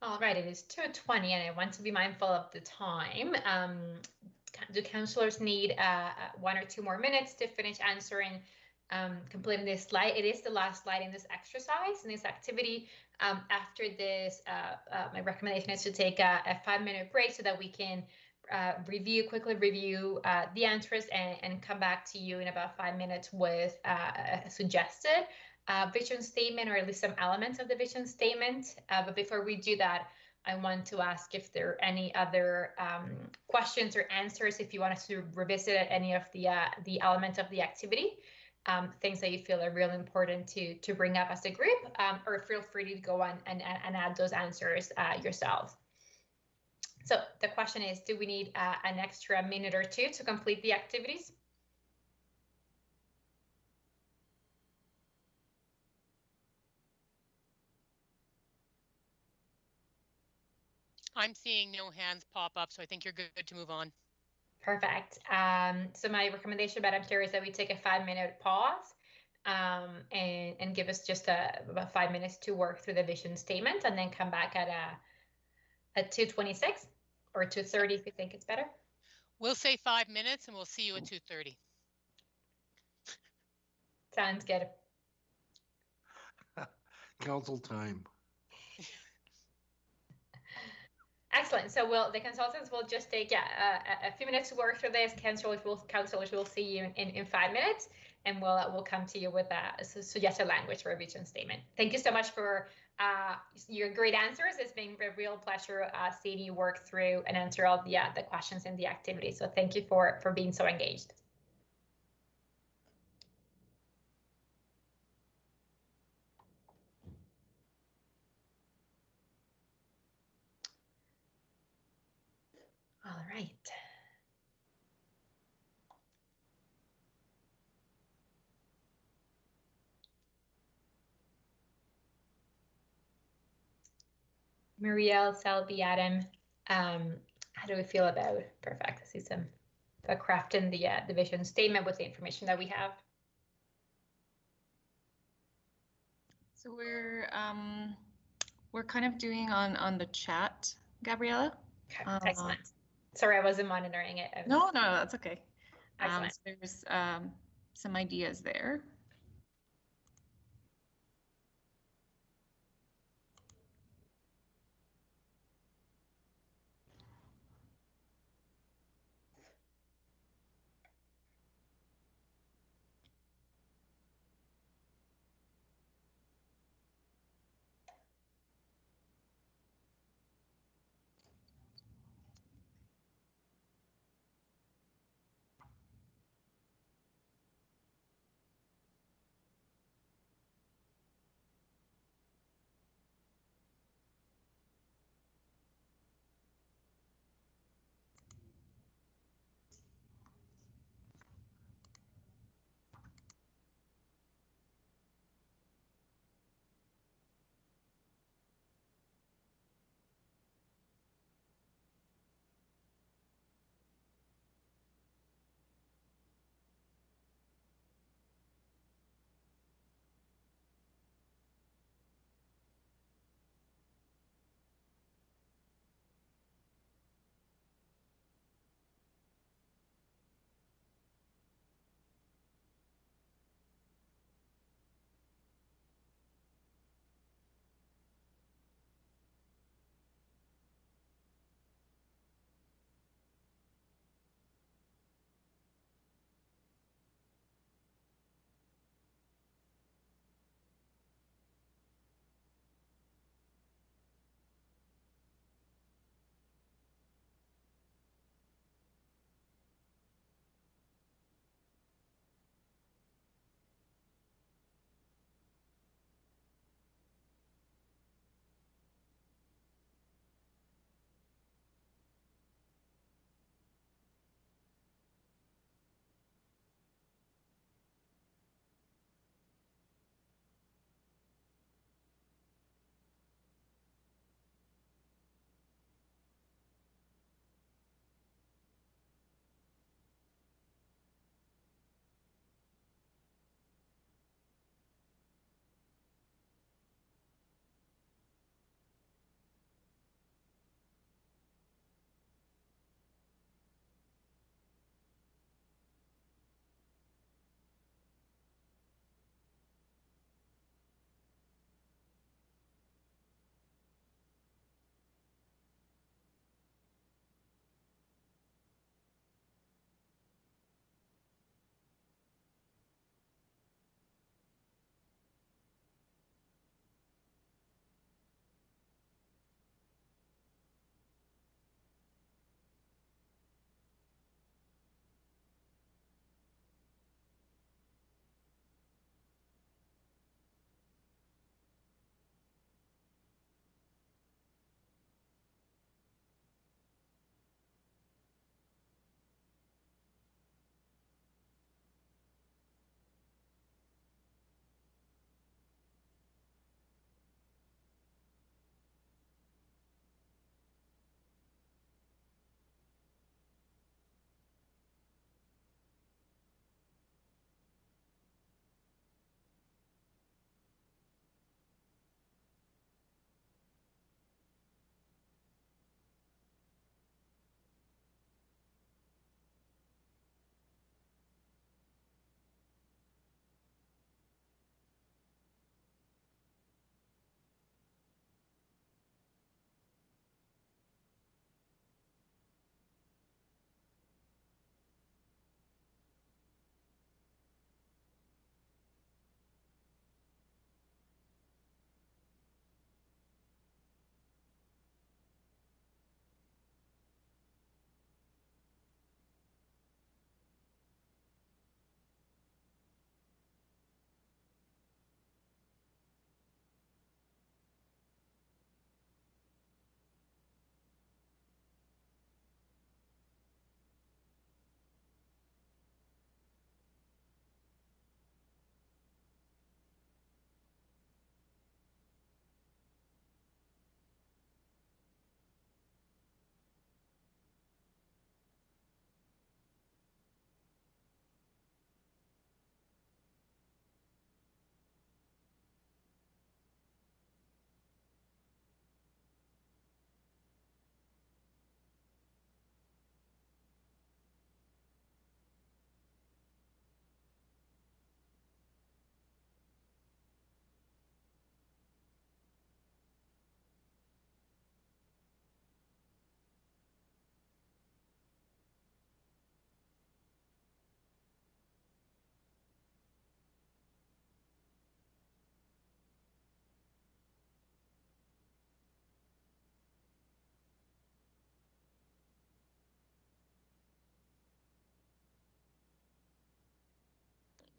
All right, it is 2:20 and I want to be mindful of the time. Do councillors need 1 or 2 more minutes to finish answering, completing this slide? It is the last slide in this exercise, in this activity. After this, my recommendation is to take a 5-minute break so that we can quickly review the answers and come back to you in about 5 minutes with a suggested vision statement, or at least some elements of the vision statement. But before we do that, I want to ask if there are any other questions or answers, if you want us to revisit any of the elements of the activity, things that you feel are really important to bring up as a group, or feel free to go on and add those answers yourself. So the question is, do we need an extra minute or two to complete the activities? I'm seeing no hands pop up, so I think you're good to move on. Perfect. So my recommendation, Madam Chair, is that we take a 5-minute pause and give us just about 5 minutes to work through the vision statement, and then come back at 2:26 or 2:30 if you think it's better. We'll say 5 minutes and we'll see you at 2:30. Sounds good. Council time. Excellent. So the consultants will just take a few minutes to work through this. Councillors will see you in 5 minutes, and we'll come to you with a suggested language for a vision statement. Thank you so much for your great answers. It's been a real pleasure seeing you work through and answer all the questions in the activity. So thank you for being so engaged. All right. Muriel, Selby, Adam, how do we feel about perfect? I see some crafting the vision statement with the information that we have. So we're kind of doing on the chat, Gabriella. Okay, excellent. Sorry, I wasn't monitoring it. No, that's okay. Excellent. So there's some ideas there.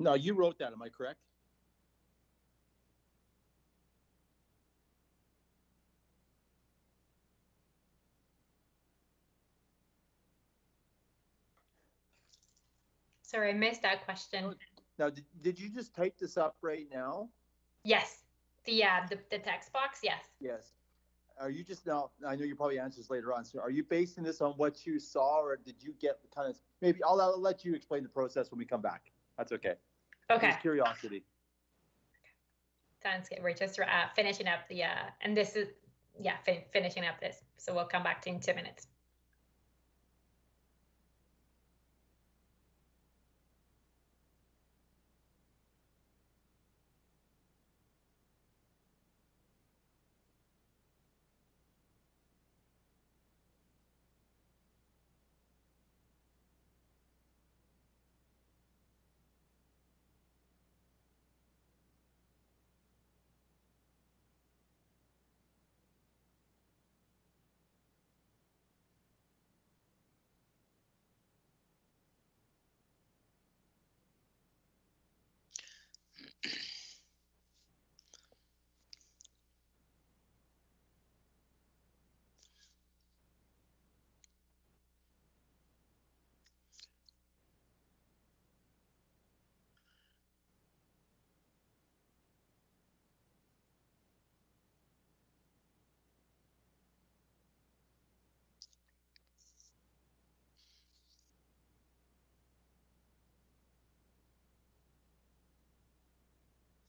No, you wrote that. Am I correct? Sorry, I missed that question. Now, did you just type this up right now? Yes, the text box. Yes. Yes. Are you just now? I know you probably answer this later on. So, are you basing this on what you saw, or did you get kind of maybe? I'll let you explain the process when we come back. That's okay. Okay. Just curiosity. Sounds good. We're just finishing up the and this is finishing up this. So we'll come back to you in 2 minutes.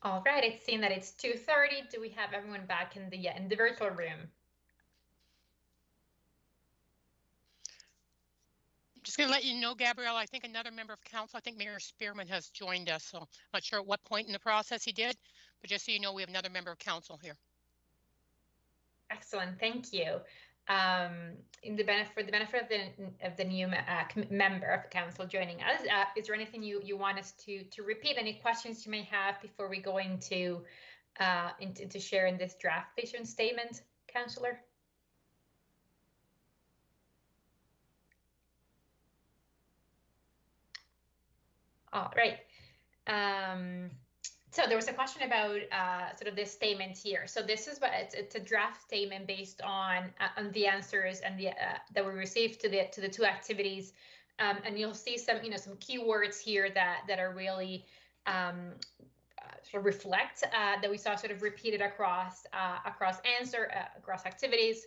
All right, it's seen that it's 2:30. Do we have everyone back in the virtual room? Just going to let you know, Gabrielle, I think another member of council, I think Mayor Spearman has joined us. So I'm not sure at what point in the process he did, but just so you know, we have another member of council here. Excellent, thank you. For the benefit of the new member of the council joining us, is there anything you want us to repeat? Any questions you may have before we go into sharing this draft vision statement, Councillor? All right. So there was a question about sort of this statement here. So this is what it's a draft statement based on the answers and the that we received to the two activities, and you'll see some some keywords here that are really sort of reflect that we saw sort of repeated across across activities.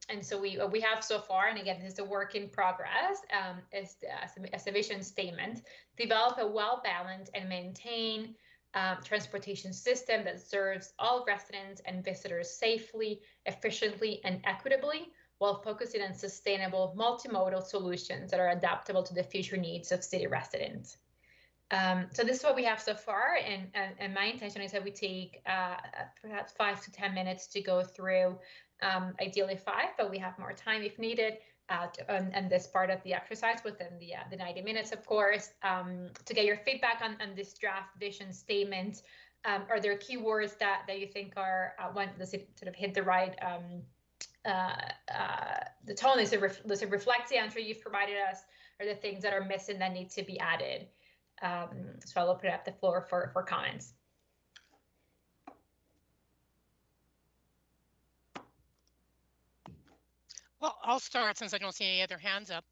And so we have so far, and again, this is a work in progress, as a vision statement, develop a well-balanced and maintain transportation system that serves all residents and visitors safely, efficiently, and equitably, while focusing on sustainable multimodal solutions that are adaptable to the future needs of city residents. So this is what we have so far, and my intention is that we take perhaps 5 to 10 minutes to go through, ideally 5, but we have more time if needed, and this part of the exercise within the 90 minutes, of course, to get your feedback on this draft vision statement. Are there keywords that you think are does it sort of hit the right the tone? Does it reflect the answer you've provided us, or the things that are missing that need to be added? So I'll open up the floor for comments. Well, I'll start since I don't see any other hands up.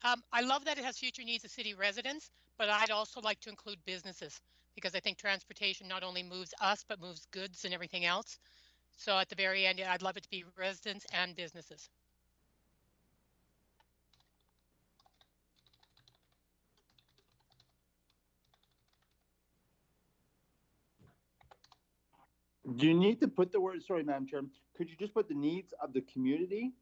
I love that it has future needs of city residents, but I'd also like to include businesses, because I think transportation not only moves us, but moves goods and everything else. So at the very end, I'd love it to be residents and businesses. Do you need to put the word, sorry, Madam Chair, could you just put the needs of the community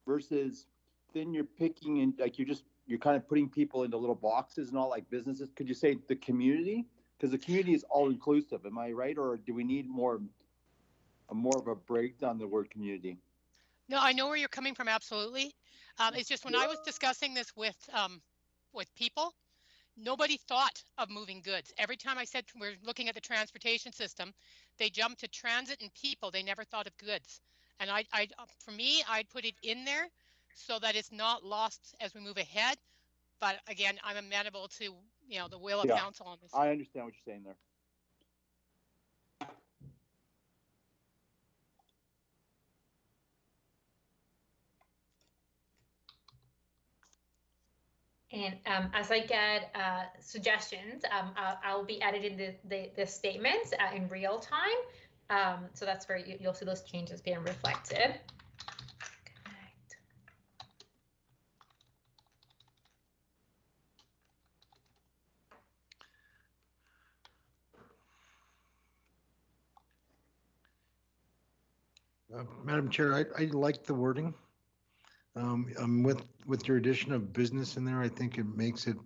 versus then you're picking and like you're kind of putting people into little boxes and all, like businesses? Could you say the community? Because the community is all inclusive, am I right? Or do we need more of a breakdown on the word community? No, I know where you're coming from, absolutely. It's just when I was discussing this with people, nobody thought of moving goods. Every time I said we're looking at the transportation system, they jumped to transit and people. They never thought of goods. And for me, I'd put it in there so that it's not lost as we move ahead. But again, I'm amenable to, you know, the will of Yeah, council on this. I understand what you're saying there. And as I get suggestions, I'll be editing the statements in real time. So that's where you'll see those changes being reflected. Madam Chair, I like the wording. With your addition of business in there, I think it makes it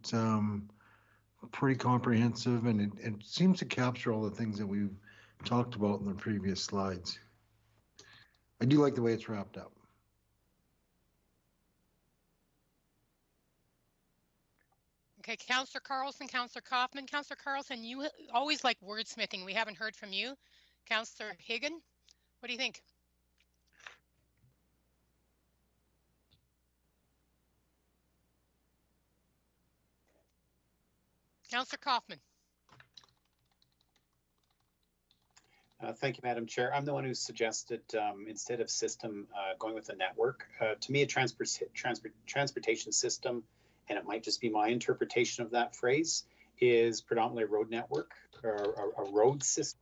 pretty comprehensive, and it seems to capture all the things that we've talked about in the previous slides. I do like the way it's wrapped up. Okay, Councillor Carlson, Councillor Kaufman. Councillor Carlson, you always like wordsmithing. We haven't heard from you. Councillor Higgin, what do you think? Councillor Kaufman. Thank you, Madam Chair. I'm the one who suggested instead of system going with a network. To me, a transportation system, and it might just be my interpretation of that phrase, is predominantly a road network or a road system,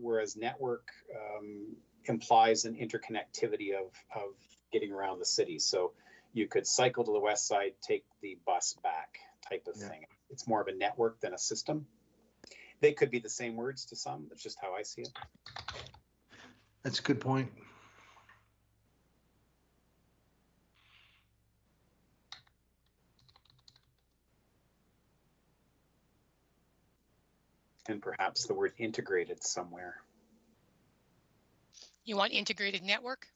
whereas network implies an interconnectivity of getting around the city. So you could cycle to the west side, take the bus back type of thing. It's more of a network than a system. They could be the same words to some. That's just how I see it. That's a good point. And perhaps the word integrated somewhere. You want integrated network?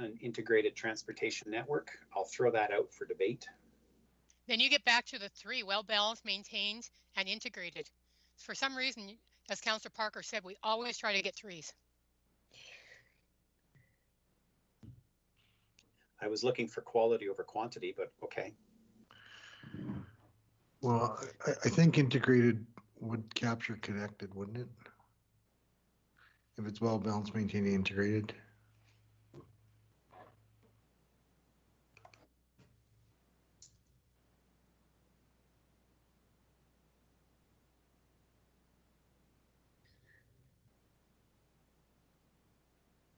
An integrated transportation network. I'll throw that out for debate. Then you get back to the three: well-balanced, maintained, and integrated. For some reason, as Councillor Parker said, we always try to get threes. I was looking for quality over quantity, but okay. Well, I think integrated would capture connected, wouldn't it? If it's well balanced, maintained, integrated.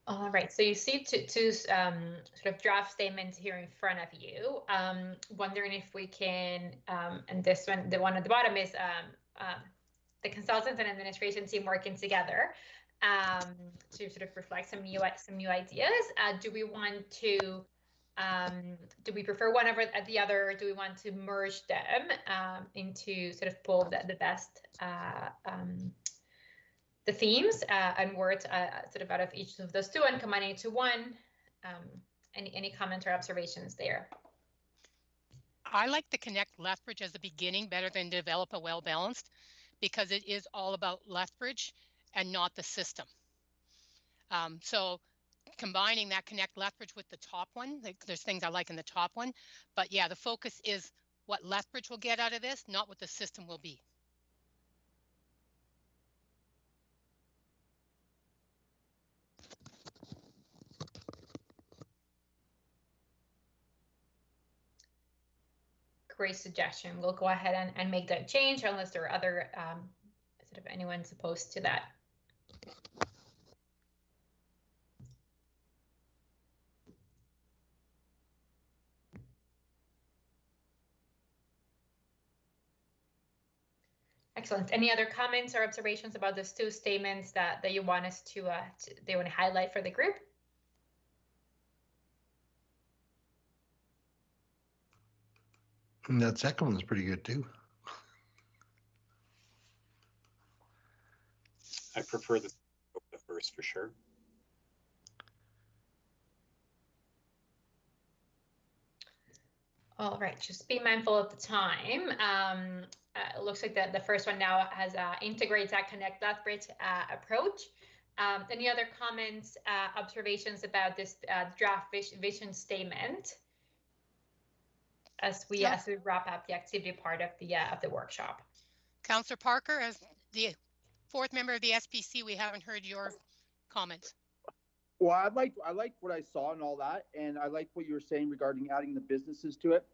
All right, so you see two sort of draft statements here in front of you. Wondering if we can, and this one, the one at the bottom is the consultants and administration team working together to sort of reflect some new ideas. Do we want to, do we prefer one over the other? Do we want to merge them into sort of pull the best the themes and words sort of out of each of those two and combining into one? Any comments or observations there? I like the connect Lethbridge as the beginning better than develop a well-balanced, because it is all about Lethbridge and not the system. So combining that connect Lethbridge with the top one, like, there's things I like in the top one, but yeah, the focus is what Lethbridge will get out of this, not what the system will be. Great suggestion. We'll go ahead and make that change unless there are other sort of anyone's opposed to that. Excellent. Any other comments or observations about those two statements that you want us to they want to highlight for the group? And that second one's pretty good too. I prefer the first for sure. All right, just be mindful of the time. it looks like the first one now has integrates that Connect Lethbridge approach. Any other comments, observations about this draft vision statement as we wrap up the activity part of the workshop? Councillor Parker, as the fourth member of the SPC, we haven't heard your comments. Well, I like what I saw and all that, and I like what you were saying regarding adding the businesses to it.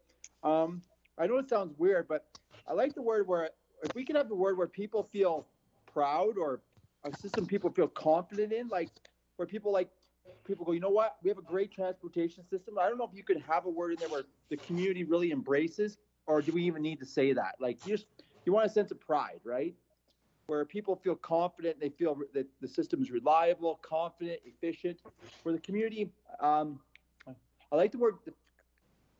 I know it sounds weird, but I like the word where, if we can have the word where people feel proud, or a system people feel confident in, like where people go, you know what, we have a great transportation system. I don't know if you could have a word in there where the community really embraces, or do we even need to say that? Like, you want a sense of pride, right? Where people feel confident, they feel that the system is reliable, confident, efficient. Where the community, I like the word,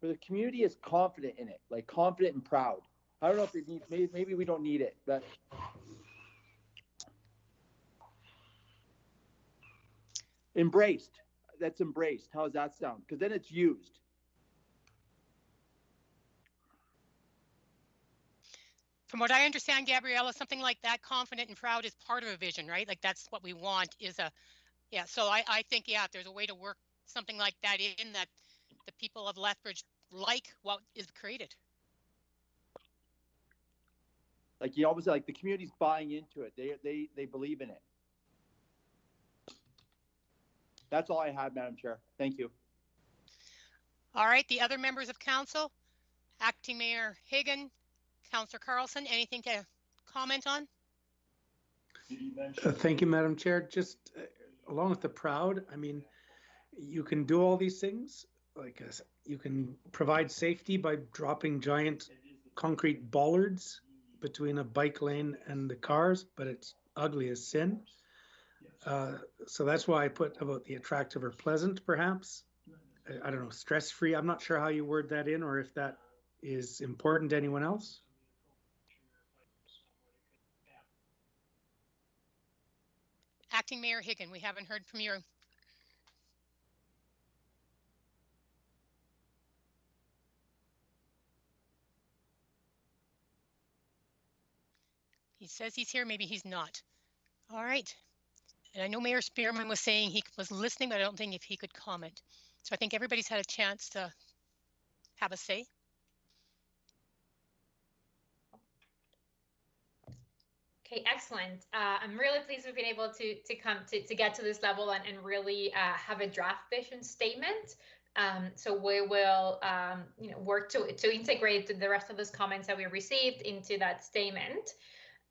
where the community is confident in it, like confident and proud. I don't know if it needs, maybe we don't need it, but. Embraced, that's embraced. How does that sound? Because then it's used. From what I understand, Gabriella, something like that, confident and proud, is part of a vision, right? Like, that's what we want, is a, yeah. So I think, yeah, if there's a way to work something like that in, that the people of Lethbridge like what is created. Like, you always, like, the community's buying into it. They believe in it. That's all I have, Madam Chair. Thank you. All right, the other members of council, Acting Mayor Hagan, Councillor Carlson, anything to comment on? Thank you, Madam Chair. Just along with the proud, I mean, you can do all these things. Like, you can provide safety by dropping giant concrete bollards between a bike lane and the cars, but it's ugly as sin. So that's why I put about the attractive or pleasant, perhaps. I don't know, stress-free. I'm not sure how you word that in, or if that is important to anyone else. Acting Mayor Hagan, we haven't heard from you. He says he's here, maybe he's not. All right. And I know Mayor Spearman was saying he was listening, but I don't think if he could comment. So I think everybody's had a chance to have a say. Okay, excellent. I'm really pleased we've been able to get to this level and really have a draft vision statement. So we will work to integrate the rest of those comments that we received into that statement.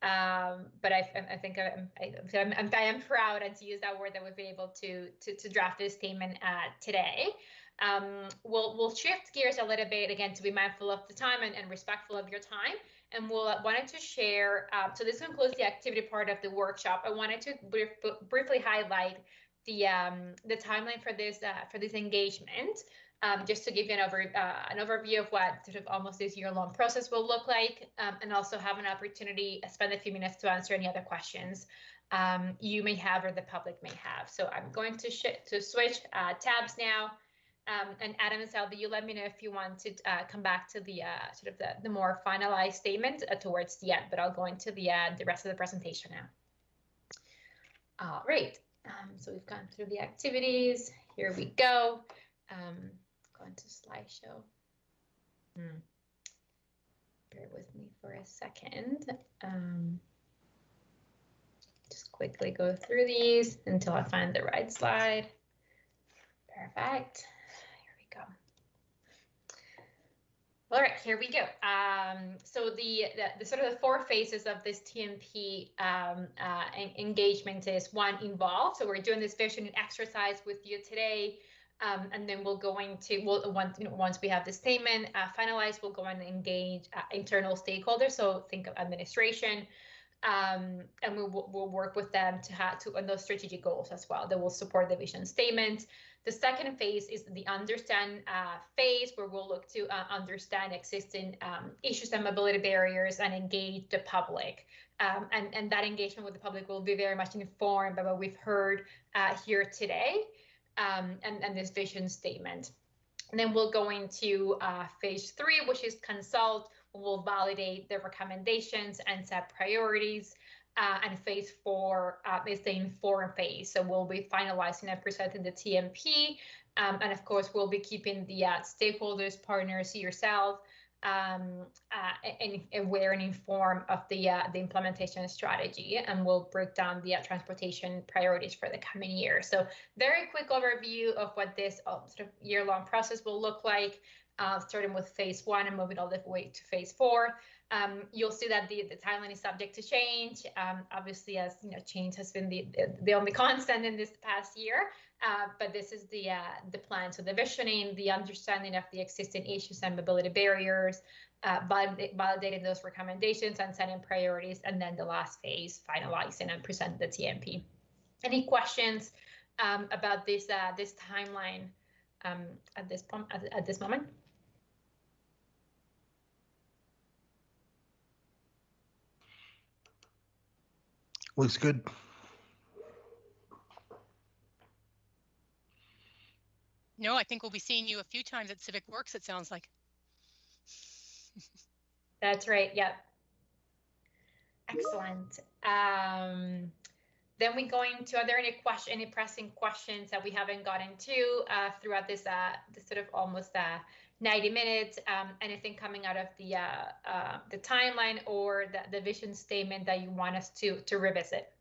But I think I am proud, and to use that word, that we've been able to draft this statement today. We'll shift gears a little bit again to be mindful of the time and respectful of your time. And we'll wanted to share. So this concludes the activity part of the workshop. I wanted to briefly highlight the timeline for this engagement. Just to give you an overview of what sort of almost this year-long process will look like, and also have an opportunity to spend a few minutes to answer any other questions you may have or the public may have. So I'm going to switch tabs now. And Adam and Selby, you let me know if you want to come back to the sort of the more finalized statement towards the end, but I'll go into the rest of the presentation now. All right, so we've gone through the activities. Here we go. Going to slideshow. Bear with me for a second. Just quickly go through these until I find the right slide. Perfect. Here we go. All right, here we go. So the sort of the four phases of this TMP engagement is: one, involved. So we're doing this vision exercise with you today. And then we'll go into, once we have the statement finalized, we'll go and engage internal stakeholders. So think of administration, and we'll work with them on those strategic goals as well that will support the vision statement. The second phase is the understand phase, where we'll look to understand existing issues and mobility barriers and engage the public. And that engagement with the public will be very much informed by what we've heard here today. And this vision statement. And then we'll go into phase 3, which is consult. will validate the recommendations and set priorities. And phase 4 is the inform phase. So we'll be finalizing and presenting the TMP. And of course, we'll be keeping the stakeholders, partners, yourself, aware and informed of the implementation strategy, and we'll break down the transportation priorities for the coming year. So very quick overview of what this sort of year-long process will look like, starting with phase 1 and moving all the way to phase 4. You'll see that the timeline is subject to change, obviously, as you know, change has been the only constant in this past year. But this is the plan. So the visioning, the understanding of the existing issues and mobility barriers, validating those recommendations and setting priorities, and then the last phase, finalizing and present the TMP. Any questions about this timeline at this moment? Looks good. No, I think we'll be seeing you a few times at Civic Works, it sounds like. That's right. Yep. Excellent. Then we go into, are there any pressing questions that we haven't gotten to throughout this sort of almost 90 minutes? Anything coming out of the timeline or the vision statement that you want us to revisit?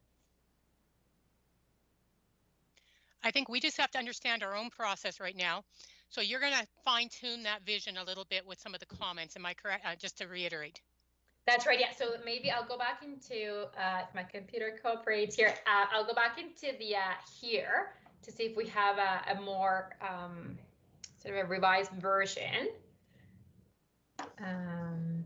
I think we just have to understand our own process right now. So you're going to fine tune that vision a little bit with some of the comments. Am I correct? Just to reiterate. That's right. Yeah. So maybe I'll go back into, if my computer cooperates here, I'll go back into the here to see if we have a more sort of a revised version. And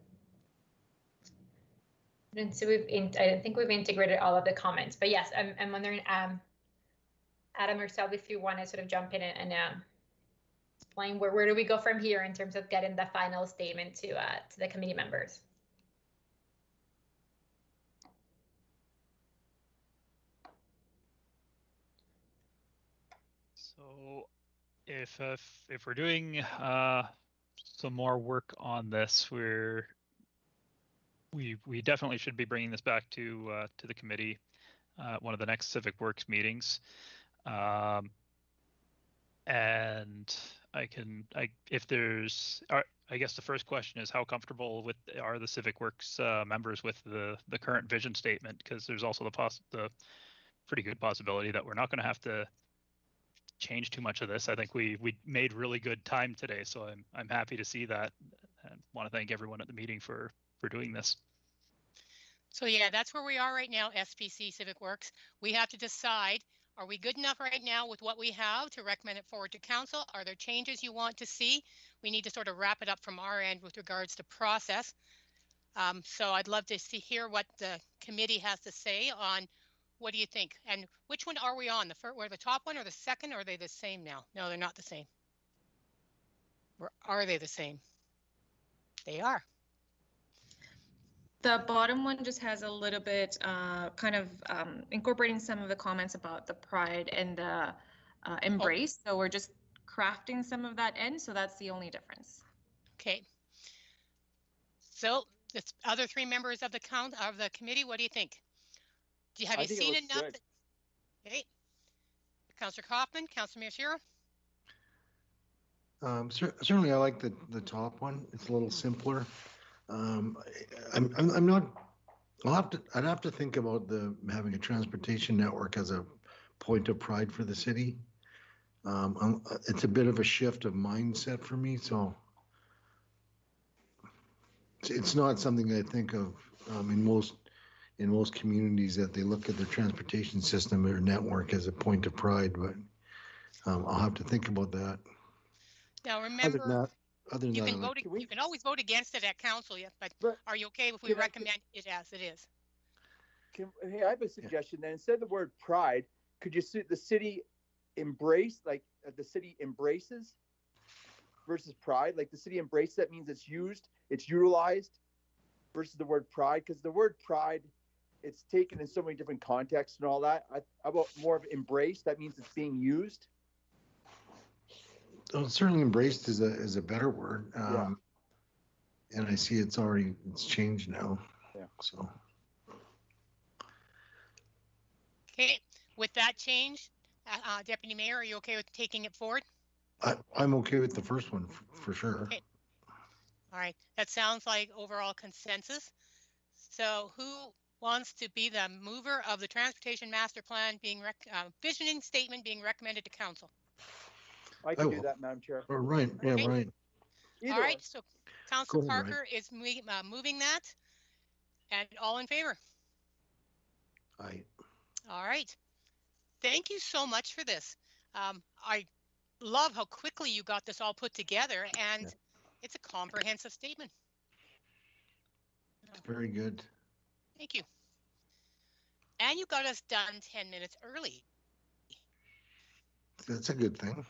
so I think we've integrated all of the comments, but yes, I'm wondering, Adam or Sal, if you want to sort of jump in and explain where do we go from here in terms of getting the final statement to the committee members? So if we're doing some more work on this, we definitely should be bringing this back to the committee, one of the next Civic Works meetings. And I guess the first question is, how comfortable are the Civic Works members with the current vision statement? Because there's also the pretty good possibility that we're not going to have to change too much of this. I think we made really good time today, so I'm happy to see that, and want to thank everyone at the meeting for doing this. So yeah, that's where we are right now, SPC Civic Works. We have to decide, are we good enough right now with what we have to recommend it forward to council? Are there changes you want to see? We need to sort of wrap it up from our end with regards to process. So I'd love to hear what the committee has to say on, what do you think? And which one are we on? We're the top one or the second, or are they the same now? No, they're not the same. Or are they the same? They are. The bottom one just has a little bit kind of incorporating some of the comments about the pride and the embrace. So we're just crafting some of that in. So that's the only difference. Okay. So the other three members of the committee, what do you think? Have you seen enough? Okay. Councillor Kaufman, Councillor Miyashiro? Certainly, I like the top one. It's a little simpler. I'm not. I'd have to think about having a transportation network as a point of pride for the city. It's a bit of a shift of mindset for me, so it's not something I think of in most communities, that they look at their transportation system or network as a point of pride. But I'll have to think about that. Now remember, you can always vote against it at council, but are you okay if we recommend it as it is? Hey, I have a suggestion. Then instead of the word pride, could you see the city embrace, like the city embraces versus pride? Like the city embrace, that means it's used, it's utilized, versus the word pride, because the word pride, it's taken in so many different contexts and all that. How about more of embrace? That means it's being used. Certainly, embraced is a better word. Yeah. And I see it's changed now. Yeah. So. Okay, with that change, Deputy Mayor, are you okay with taking it forward? I'm okay with the first one for sure. Okay. All right, that sounds like overall consensus. So who wants to be the mover of the Transportation Master Plan being visioning statement being recommended to Council? I can do that, Madam Chair. Or Ryan, yeah, Okay. Ryan. All right, so Councillor Go ahead, Parker is moving that, and all in favor? Aye. All right. Thank you so much for this. I love how quickly you got this all put together, and it's a comprehensive statement. It's very good. Thank you. And you got us done 10 minutes early. That's a good thing.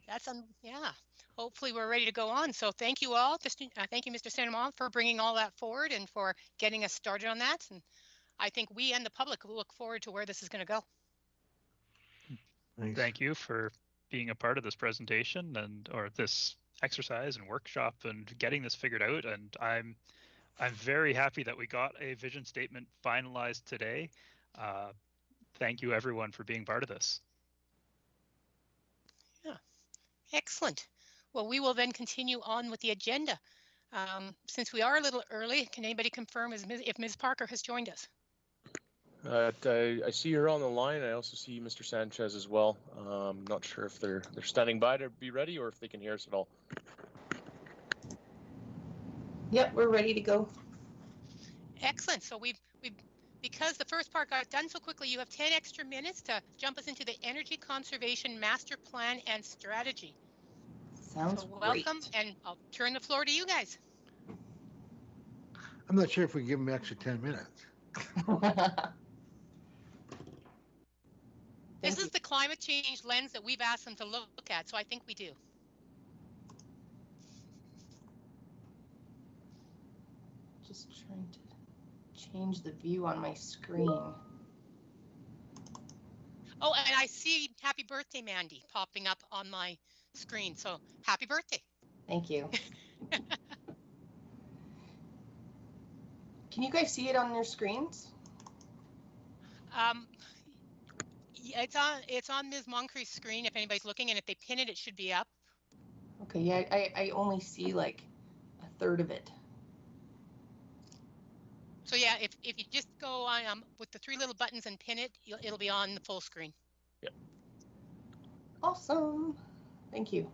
That's yeah. Hopefully we're ready to go on. So thank you all. Thank you, Mr. Sandoval, for bringing all that forward and for getting us started on that. And I think we and the public will look forward to where this is going to go. Thanks. Thank you for being a part of this presentation or this exercise and workshop and getting this figured out. And I'm very happy that we got a vision statement finalized today. Thank you everyone for being part of this. Yeah, excellent. Well, we will then continue on with the agenda. Since we are a little early, can anybody confirm if Ms. Parker has joined us? I see you're on the line. I also see Mr. Sanchez as well. Not sure if they're standing by to be ready or if they can hear us at all. Yep, we're ready to go. Excellent. So because the first part got done so quickly, you have 10 extra minutes to jump us into the Energy Conservation Master Plan and Strategy. Sounds welcome, great. And I'll turn the floor to you guys. I'm not sure if we give them extra 10 minutes. This is the climate change lens that we've asked them to look at, so I think we do. Just trying to change the view on my screen. Oh, and I see happy birthday, Mandy, popping up on my screen. So happy birthday. Thank you. Can you guys see it on your screens? Yeah, it's on Ms. Moncrief's screen if anybody's looking, and if they pin it, it should be up. Okay, yeah, I only see like a third of it. So yeah, if you just go on with the three little buttons and pin it, it'll be on the full screen. Yep. Awesome. Thank you.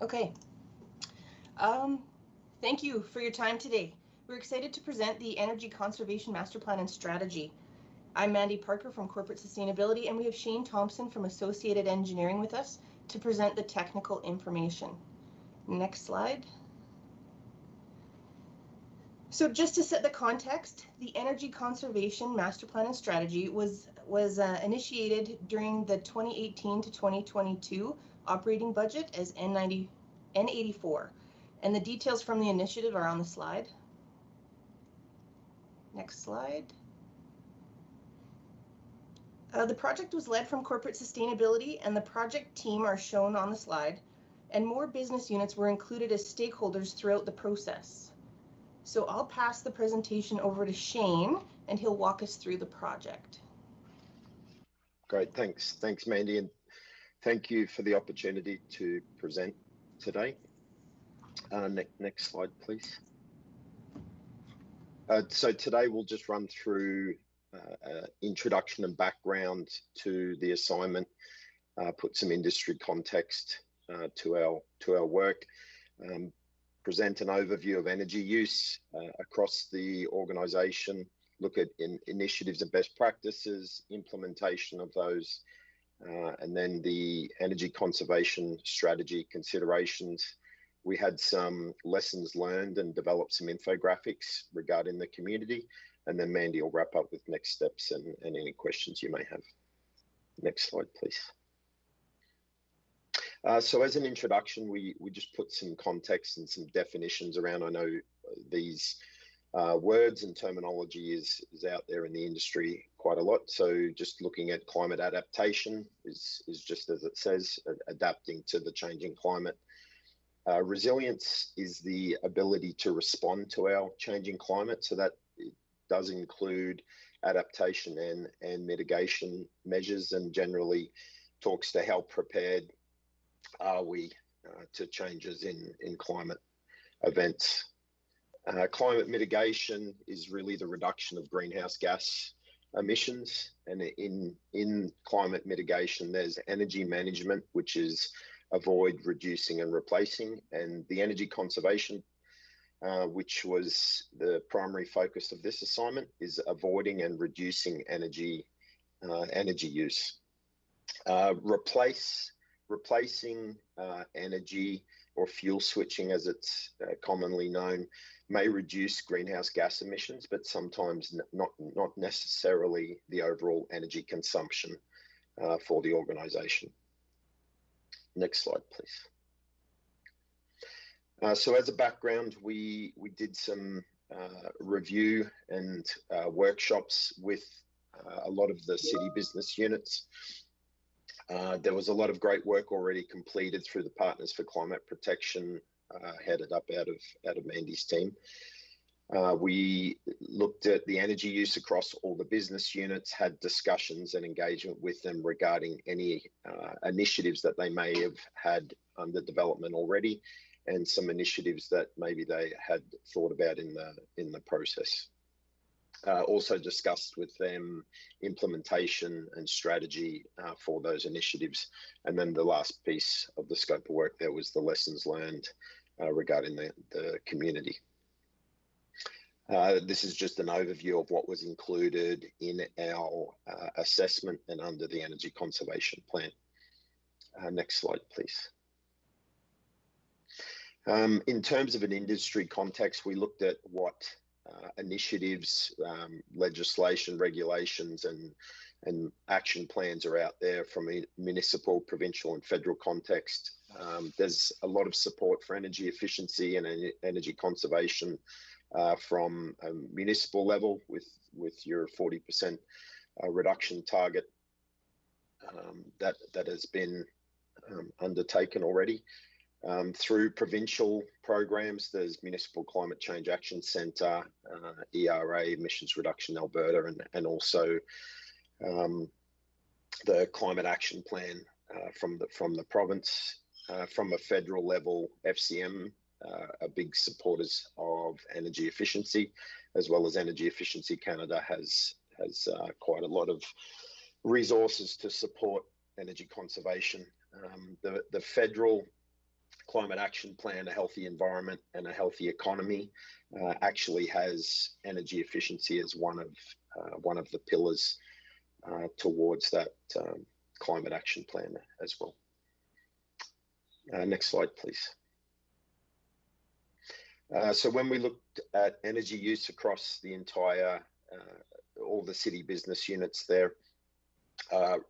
Okay. Thank you for your time today. We're excited to present the Energy Conservation Master Plan and Strategy. I'm Mandy Parker from Corporate Sustainability, and we have Shane Thompson from Associated Engineering with us to present the technical information. Next slide. So just to set the context, the Energy Conservation Master Plan and Strategy was initiated during the 2018 to 2022 operating budget as N84, and the details from the initiative are on the slide. Next slide. The project was led from Corporate Sustainability, and the project team are shown on the slide, and more business units were included as stakeholders throughout the process. So I'll pass the presentation over to Shane, and he'll walk us through the project. Great, thanks, Mandy, and thank you for the opportunity to present today. Next slide, please. So today we'll just run through introduction and background to the assignment, put some industry context to our work, present an overview of energy use across the organisation, look at initiatives and best practices, implementation of those, and then the energy conservation strategy considerations. We had some lessons learned and developed some infographics regarding the community, and then Mandy will wrap up with next steps and any questions you may have. Next slide, please. So as an introduction, we just put some context and some definitions around. I know these words and terminology is out there in the industry quite a lot. So just looking at climate adaptation is just as it says, adapting to the changing climate. Resilience is the ability to respond to our changing climate. So that does include adaptation and mitigation measures, and generally talks to how prepared are we to changes in climate events. Climate mitigation is really the reduction of greenhouse gas emissions, and in climate mitigation there's energy management, which is avoid, reducing and replacing, and the energy conservation, which was the primary focus of this assignment, is avoiding and reducing energy use. Replacing energy or fuel switching, as it's commonly known, may reduce greenhouse gas emissions, but sometimes not necessarily the overall energy consumption for the organisation. Next slide, please. So as a background, we did some review and workshops with a lot of the city business units. There was a lot of great work already completed through the Partners for Climate Protection, headed up out of Mandy's team. We looked at the energy use across all the business units, had discussions and engagement with them regarding any initiatives that they may have had under development already, and some initiatives that maybe they had thought about in the process. Also discussed with them implementation and strategy for those initiatives. And then the last piece of the scope of work there was the lessons learned regarding the community. This is just an overview of what was included in our assessment and under the energy conservation plan. Next slide, please. In terms of an industry context, we looked at what initiatives, legislation, regulations, and action plans are out there from a municipal, provincial, and federal context. There's a lot of support for energy efficiency and energy conservation from a municipal level with your 40% reduction target that has been undertaken already. Through provincial programs, there's Municipal Climate Change Action Centre, ERA, Emissions Reduction Alberta, and also the Climate Action Plan from the province. From a federal level, FCM are big supporters of energy efficiency, as well as Energy Efficiency Canada has quite a lot of resources to support energy conservation. The federal Climate Action Plan, A Healthy Environment and a Healthy Economy, actually has energy efficiency as one of the pillars towards that Climate Action Plan as well. Next slide, please. So when we looked at energy use across the entire, all the city business units there,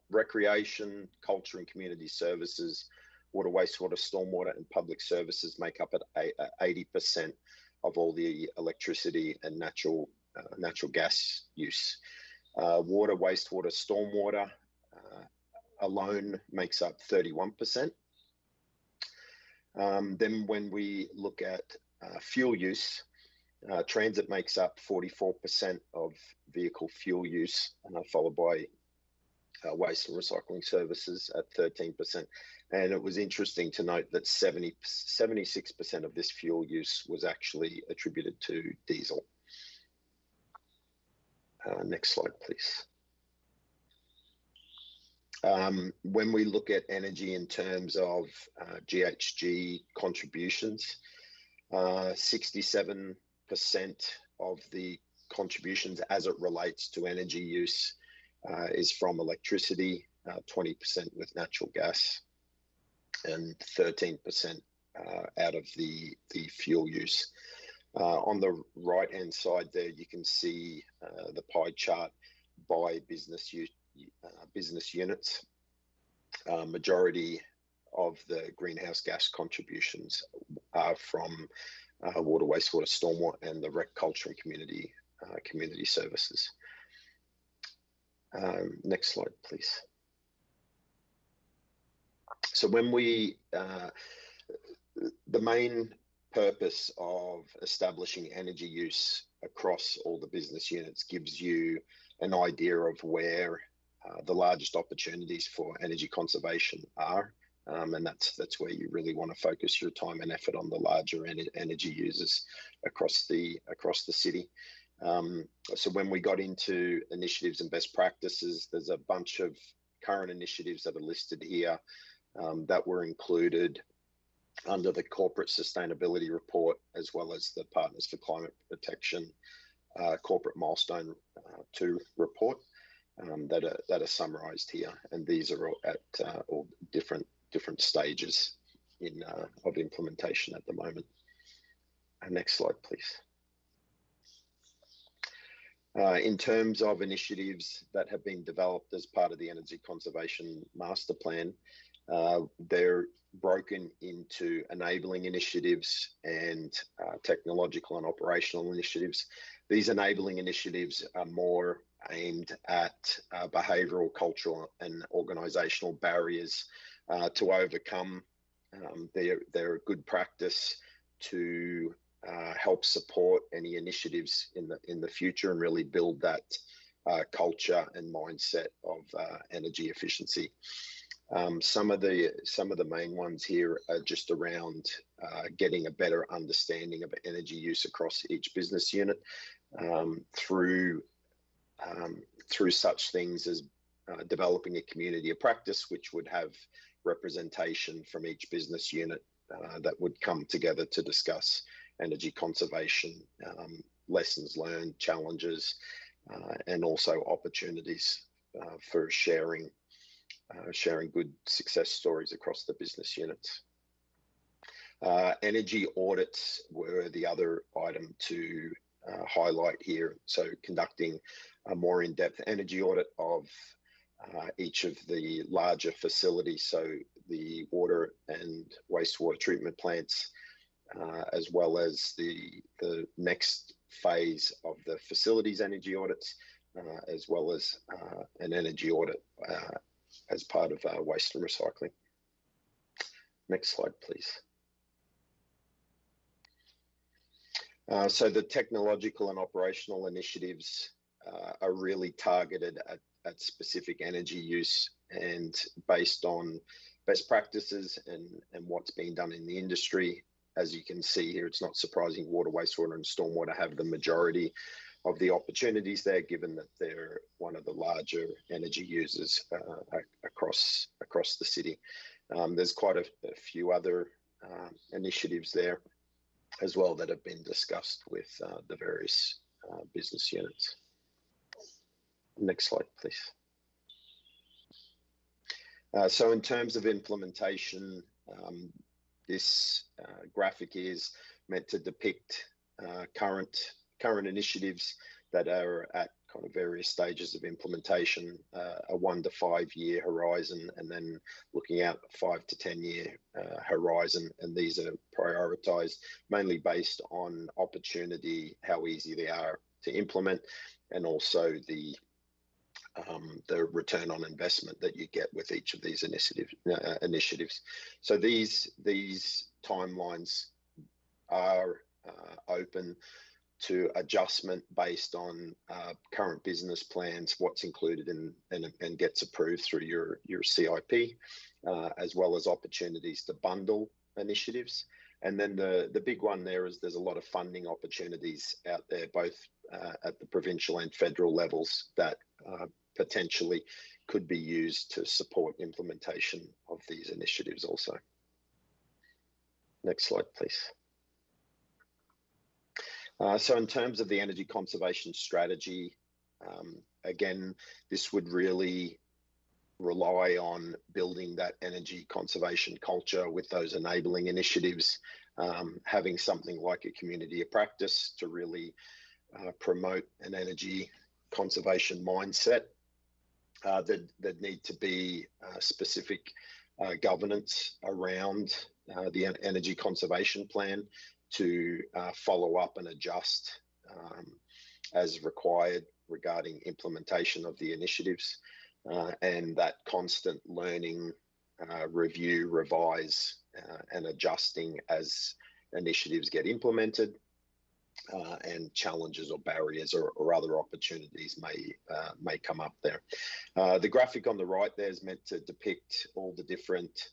recreation, culture and community services, water, wastewater, stormwater, and public services make up at 80% of all the electricity and natural gas use. Water, wastewater, stormwater alone makes up 31%. Then when we look at fuel use, transit makes up 44% of vehicle fuel use, followed by waste and recycling services at 13%. And it was interesting to note that 76% of this fuel use was actually attributed to diesel. Next slide, please. When we look at energy in terms of GHG contributions, 67% of the contributions as it relates to energy use is from electricity, 20% with natural gas, and 13% out of the fuel use. On the right-hand side there, you can see the pie chart by business units. Majority of the greenhouse gas contributions are from water, wastewater, stormwater, and the rec, culture, and community services. Next slide, please. So when we, the main purpose of establishing energy use across all the business units gives you an idea of where the largest opportunities for energy conservation are. And that's where you really want to focus your time and effort on the larger energy users across the city. So when we got into initiatives and best practices, there's a bunch of current initiatives that are listed here that were included under the corporate sustainability report, as well as the Partners for Climate Protection corporate milestone 2 report that are summarized here. And these are all at all different stages of implementation at the moment. Next slide, please. In terms of initiatives that have been developed as part of the Energy Conservation Master Plan, they're broken into enabling initiatives and technological and operational initiatives. These enabling initiatives are more aimed at behavioural, cultural, and organisational barriers to overcome. They're a good practice to help support any initiatives in the future and really build that culture and mindset of energy efficiency. Some of the main ones here are just around getting a better understanding of energy use across each business unit through such things as developing a community of practice, which would have representation from each business unit that would come together to discuss energy conservation, lessons learned, challenges, and also opportunities for sharing good success stories across the business units. Energy audits were the other item to highlight here. So conducting a more in-depth energy audit of each of the larger facilities, so the water and wastewater treatment plants, as well as the next phase of the facilities energy audits, as well as an energy audit as part of waste and recycling. Next slide, please. So the technological and operational initiatives are really targeted at specific energy use and based on best practices and what's being done in the industry. As you can see here, it's not surprising water, wastewater, and stormwater have the majority of the opportunities there, given that they're one of the larger energy users across the city. There's quite a few other initiatives there as well that have been discussed with the various business units. Next slide, please. So in terms of implementation, this graphic is meant to depict current initiatives that are at kind of various stages of implementation, a 1 to 5 year horizon, and then looking out 5 to 10 year horizon. And these are prioritized mainly based on opportunity, how easy they are to implement, and also the return on investment that you get with each of these initiatives. So these timelines are open to adjustment based on current business plans, what's included and gets approved through your CIP, as well as opportunities to bundle initiatives. And then the big one there is there's a lot of funding opportunities out there, both at the provincial and federal levels, that potentially could be used to support implementation of these initiatives also. Next slide, please. So in terms of the energy conservation strategy, again, this would really rely on building that energy conservation culture with those enabling initiatives, having something like a community of practice to really promote an energy conservation mindset. There'd need to be specific governance around the energy conservation plan to follow up and adjust as required regarding implementation of the initiatives, and that constant learning, review, revise, and adjusting as initiatives get implemented, and challenges or barriers or other opportunities may come up there. The graphic on the right there is meant to depict all the different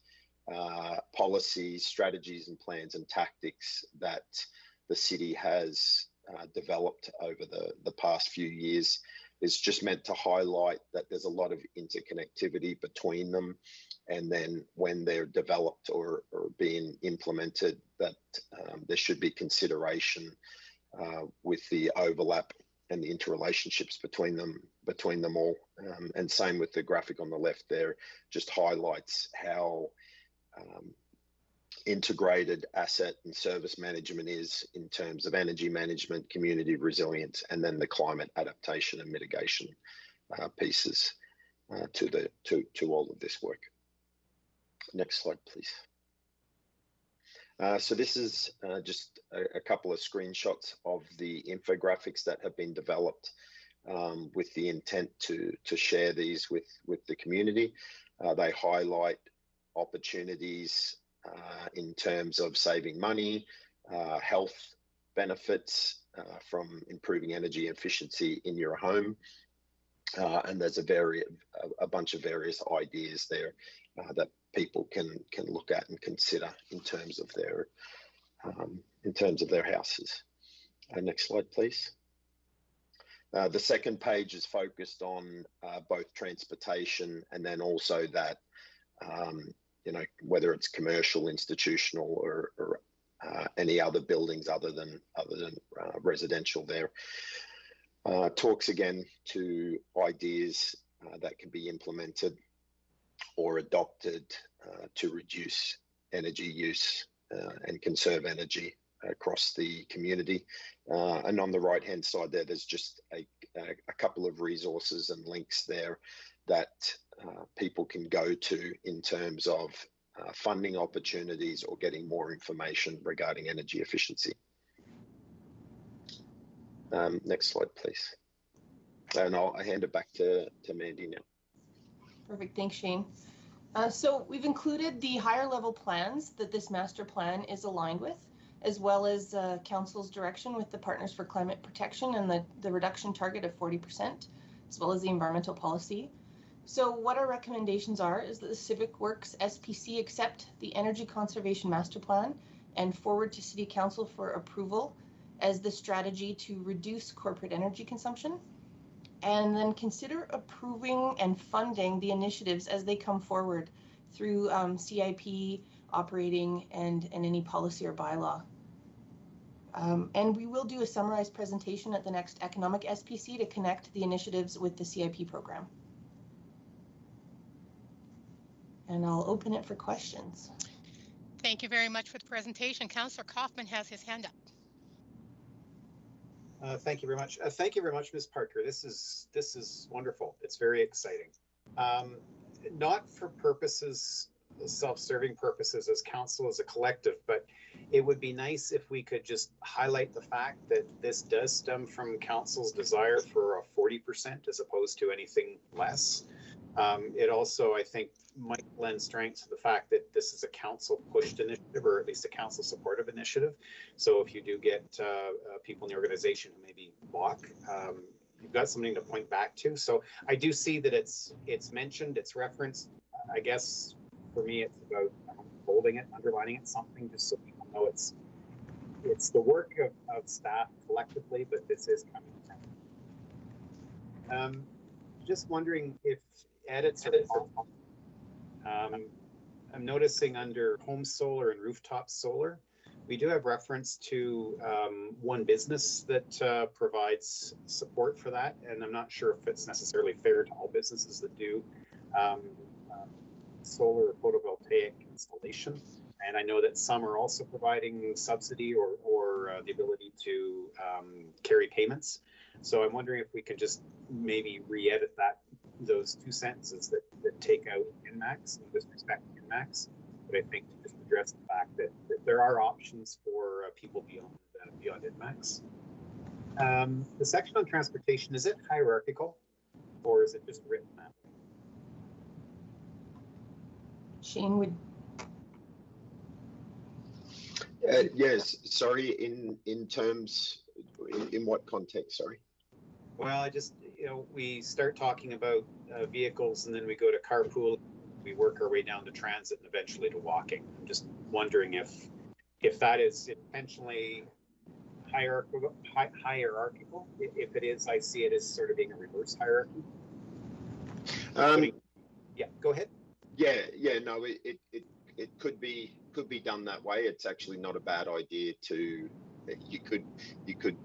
policies, strategies, and plans and tactics that the city has developed over the past few years. It's just meant to highlight that there's a lot of interconnectivity between them, and then when they're developed or being implemented, that there should be consideration with the overlap and the interrelationships between them all. And same with the graphic on the left there, just highlights how integrated asset and service management is in terms of energy management, community resilience, and then the climate adaptation and mitigation pieces to all of this work. Next slide, please. So this is just a couple of screenshots of the infographics that have been developed with the intent to share these with the community. They highlight opportunities in terms of saving money, health benefits from improving energy efficiency in your home, and there's a bunch of various ideas there that people can look at and consider in terms of their houses. Next slide, please. The second page is focused on both transportation and then also that whether it's commercial, institutional, or any other buildings other than residential there. Talks again to ideas that can be implemented or adopted to reduce energy use and conserve energy across the community. And on the right-hand side there's just a couple of resources and links there that people can go to in terms of funding opportunities or getting more information regarding energy efficiency. Next slide, please. And I'll hand it back to Mandy now. Perfect, thanks, Shane. So we've included the higher level plans that this master plan is aligned with, as well as Council's direction with the Partners for Climate Protection and the reduction target of 40%, as well as the environmental policy. So what our recommendations are is that the Civic Works SPC accept the Energy Conservation Master Plan and forward to City Council for approval as the strategy to reduce corporate energy consumption, and then consider approving and funding the initiatives as they come forward through CIP, operating, and any policy or bylaw. And we will do a summarized presentation at the next Economic SPC to connect the initiatives with the CIP program. And I'll open it for questions. Thank you very much for the presentation. Councillor Kaufman has his hand up. Thank you very much. Thank you very much, Ms. Parker. This is wonderful. It's very exciting. Not for purposes, self-serving purposes as council as a collective, but it would be nice if we could just highlight the fact that this does stem from council's desire for a 40% as opposed to anything less. It also, I think, might lend strength to the fact that this is a council pushed initiative, or at least a council supportive initiative. So if you do get people in the organization who maybe balk, you've got something to point back to. So I do see that it's mentioned, it's referenced. I guess for me, it's about holding it, underlining it, something, just so people know it's the work of staff collectively, but this is coming from. Just wondering if edits are possible. I'm noticing under home solar and rooftop solar, we do have reference to one business that provides support for that, and I'm not sure if it's necessarily fair to all businesses that do solar or photovoltaic installation. And I know that some are also providing subsidy or the ability to carry payments. So I'm wondering if we can just maybe re-edit those two sentences that take out INMAX and disrespect INMAX, but I think to just address the fact that there are options for people beyond INMAX. The section on transportation, is it hierarchical or is it just written that way? Shane would. Yes, sorry, in terms, in what context, sorry? Well, I just, we start talking about vehicles and then we go to carpool, we work our way down to transit and eventually to walking. I'm just wondering if that is intentionally hierarchical. If it is, I see it as sort of being a reverse hierarchy. Yeah, go ahead. Yeah, no, it could be done that way. It's actually not a bad idea to, you could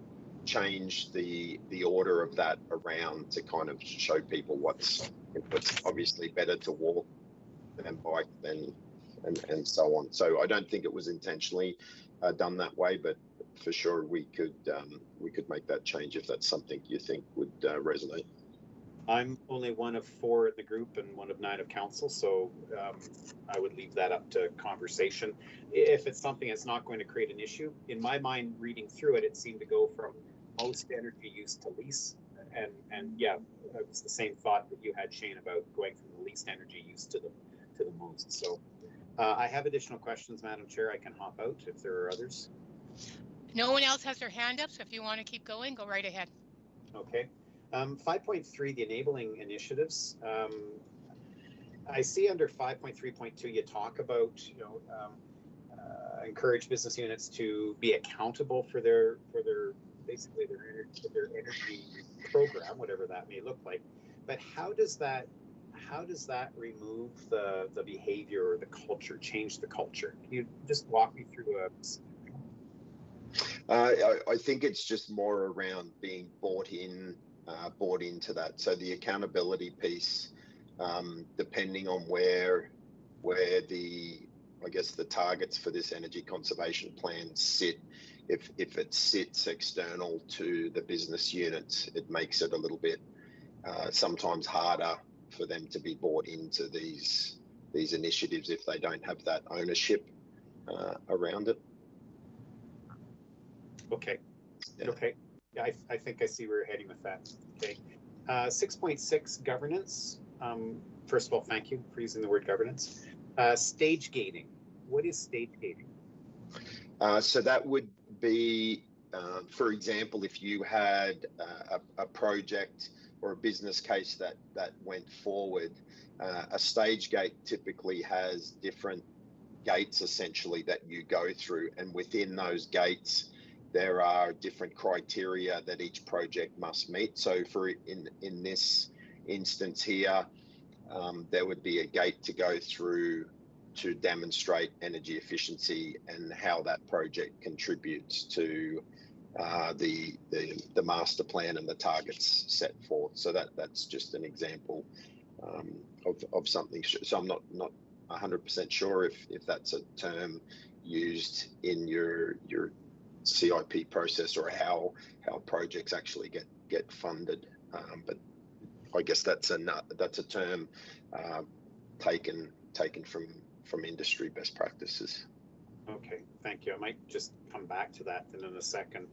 change the order of that around to kind of show people what's obviously better to walk than bike and so on. So I don't think it was intentionally done that way, but for sure we could make that change if that's something you think would resonate. I'm only one of 4 in the group and one of 9 of council, so I would leave that up to conversation. If it's something that's not going to create an issue, in my mind, reading through it, it seemed to go from most energy use to least, and yeah, it was the same thought that you had, Shane, about going from the least energy use to the most. So I have additional questions, Madam Chair. I can hop out if there are others. No one else has their hand up, so if you want to keep going, go right ahead. Okay. 5.3, the enabling initiatives. I see under 5.3.2 you talk about encourage business units to be accountable for their basically their energy program, whatever that may look like. But how does that remove the behavior or the culture, change the culture? Can you just walk me through I think it's just more around being bought into that. So the accountability piece, depending on where the targets for this energy conservation plan sit, if it sits external to the business units, it makes it a little bit sometimes harder for them to be bought into these initiatives if they don't have that ownership around it. Okay. Yeah. Okay. Yeah, I think I see where you're heading with that. Okay. 6.6 governance. First of all, thank you for using the word governance. Stage gating. What is stage gating? So that would be, for example, if you had a project or a business case that went forward, a stage gate typically has different gates essentially that you go through, and within those gates there are different criteria that each project must meet. So for in this instance here, there would be a gate to go through to demonstrate energy efficiency and how that project contributes to the master plan and the targets set forth. So that's just an example of something. So I'm not 100% sure if that's a term used in your CIP process or how projects actually get funded, but I guess that's a term taken from industry best practices. Okay, thank you. I might just come back to that then in a second.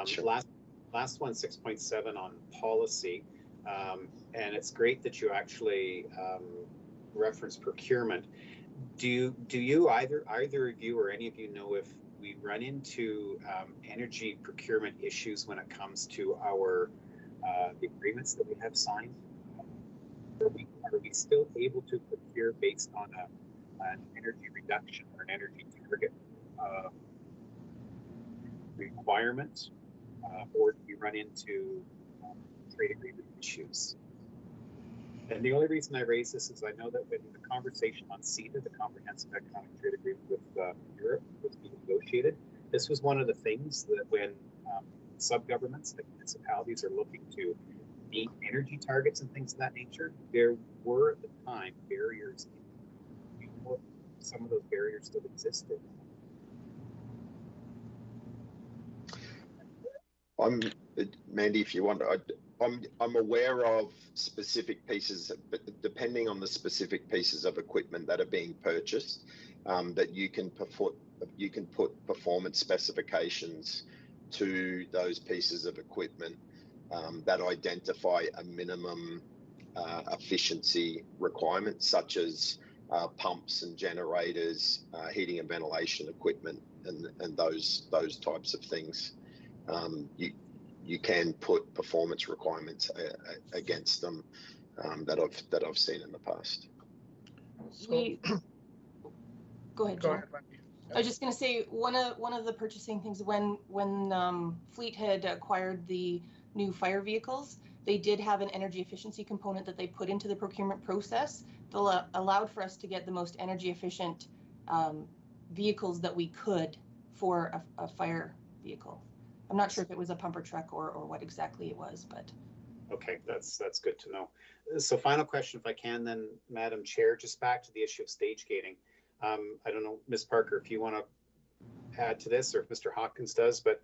Sure. Last one, 6.7 on policy, and it's great that you actually reference procurement. Do you either of you or any of you know if we run into energy procurement issues when it comes to our the agreements that we have signed? Are we still able to procure based on an energy reduction or an energy target requirement, or do we run into trade agreement issues? And the only reason I raise this is I know that when the conversation on CETA, the Comprehensive Economic Trade Agreement with Europe, was being negotiated, this was one of the things that when sub-governments, like municipalities, are looking to meet energy targets and things of that nature, there were at the time barriers. Some of those barriers still existed. Mandy, if you want, I'm aware of specific pieces, but depending on the specific pieces of equipment that are being purchased, that you can put performance specifications to those pieces of equipment that identify a minimum efficiency requirement, such as pumps and generators, heating and ventilation equipment, and those types of things. You can put performance requirements against them that I've seen in the past. Go ahead, Joe. I was just going to say one of the purchasing things when Fleet had acquired the new fire vehicles, they did have an energy efficiency component that they put into the procurement process that allowed for us to get the most energy efficient vehicles that we could for a fire vehicle. I'm not sure if it was a pumper truck or what exactly it was, but. Okay, that's good to know. So final question, if I can then, Madam Chair, just back to the issue of stage gating. I don't know, Ms. Parker, if you want to add to this, or if Mr. Hopkins does, but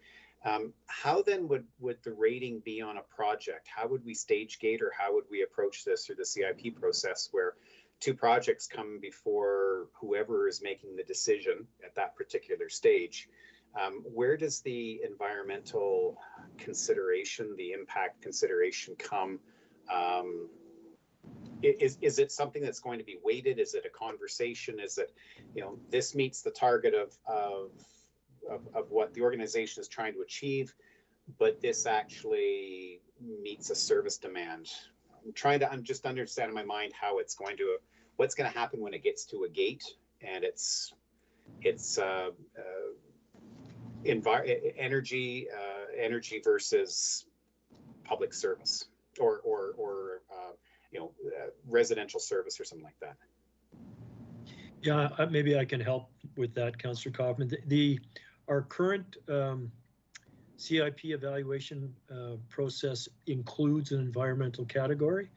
how then would the rating be on a project? How would we stage gate, or how would we approach this through the CIP process, where two projects come before whoever is making the decision at that particular stage? Where does the environmental consideration, the impact consideration come? Is it something that's going to be weighted? Is it a conversation? Is it, this meets the target of what the organization is trying to achieve, but this actually meets a service demand? I'm just understanding in my mind how what's going to happen when it gets to a gate and it's energy versus public service or residential service or something like that. Yeah, maybe I can help with that, Councillor Kaufman. Our current CIP evaluation process includes an environmental category,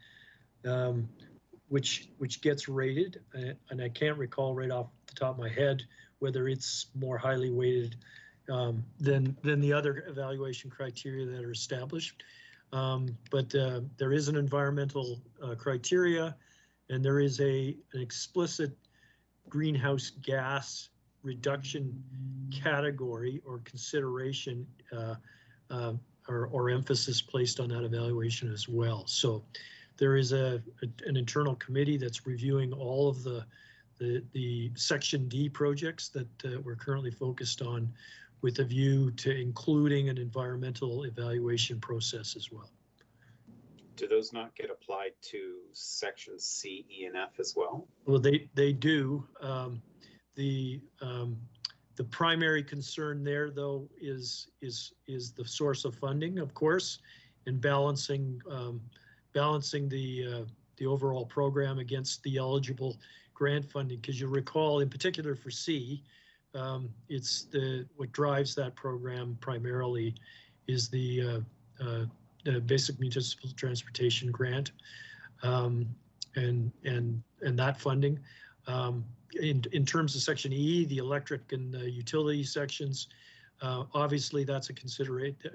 which gets rated, and I can't recall right off the top of my head whether it's more highly weighted than the other evaluation criteria that are established. But there is an environmental criteria, and there is an explicit greenhouse gas reduction category or consideration or emphasis placed on that evaluation as well. So there is an internal committee that's reviewing all of the Section D projects that we're currently focused on, with a view to including an environmental evaluation process as well. Do those not get applied to Section C, E, and F as well? Well, they do. The primary concern there, though, is the source of funding, of course, and balancing the overall program against the eligible grant funding. Because you recall, in particular for C, it's what drives that program primarily is the basic municipal transportation grant, and that funding. In terms of Section E, the electric and utility sections, obviously that's a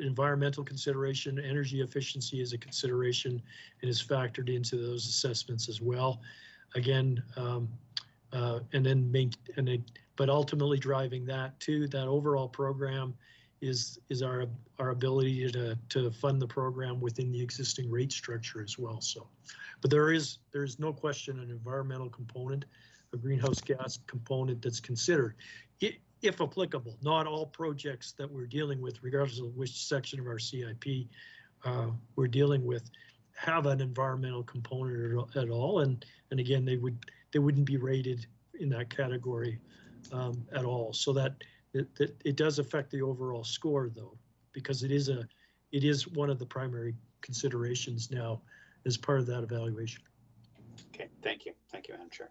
environmental consideration. Energy efficiency is a consideration and is factored into those assessments as well. Again, but ultimately driving that overall program is our ability to fund the program within the existing rate structure as well. So, but there is no question an environmental component, a greenhouse gas component that's considered, if applicable. Not all projects that we're dealing with, regardless of which section of our CIP we're dealing with, have an environmental component at all. And again, they wouldn't be rated in that category at all. So that it does affect the overall score, though, because it is one of the primary considerations now as part of that evaluation. Okay, thank you, Madam Chair.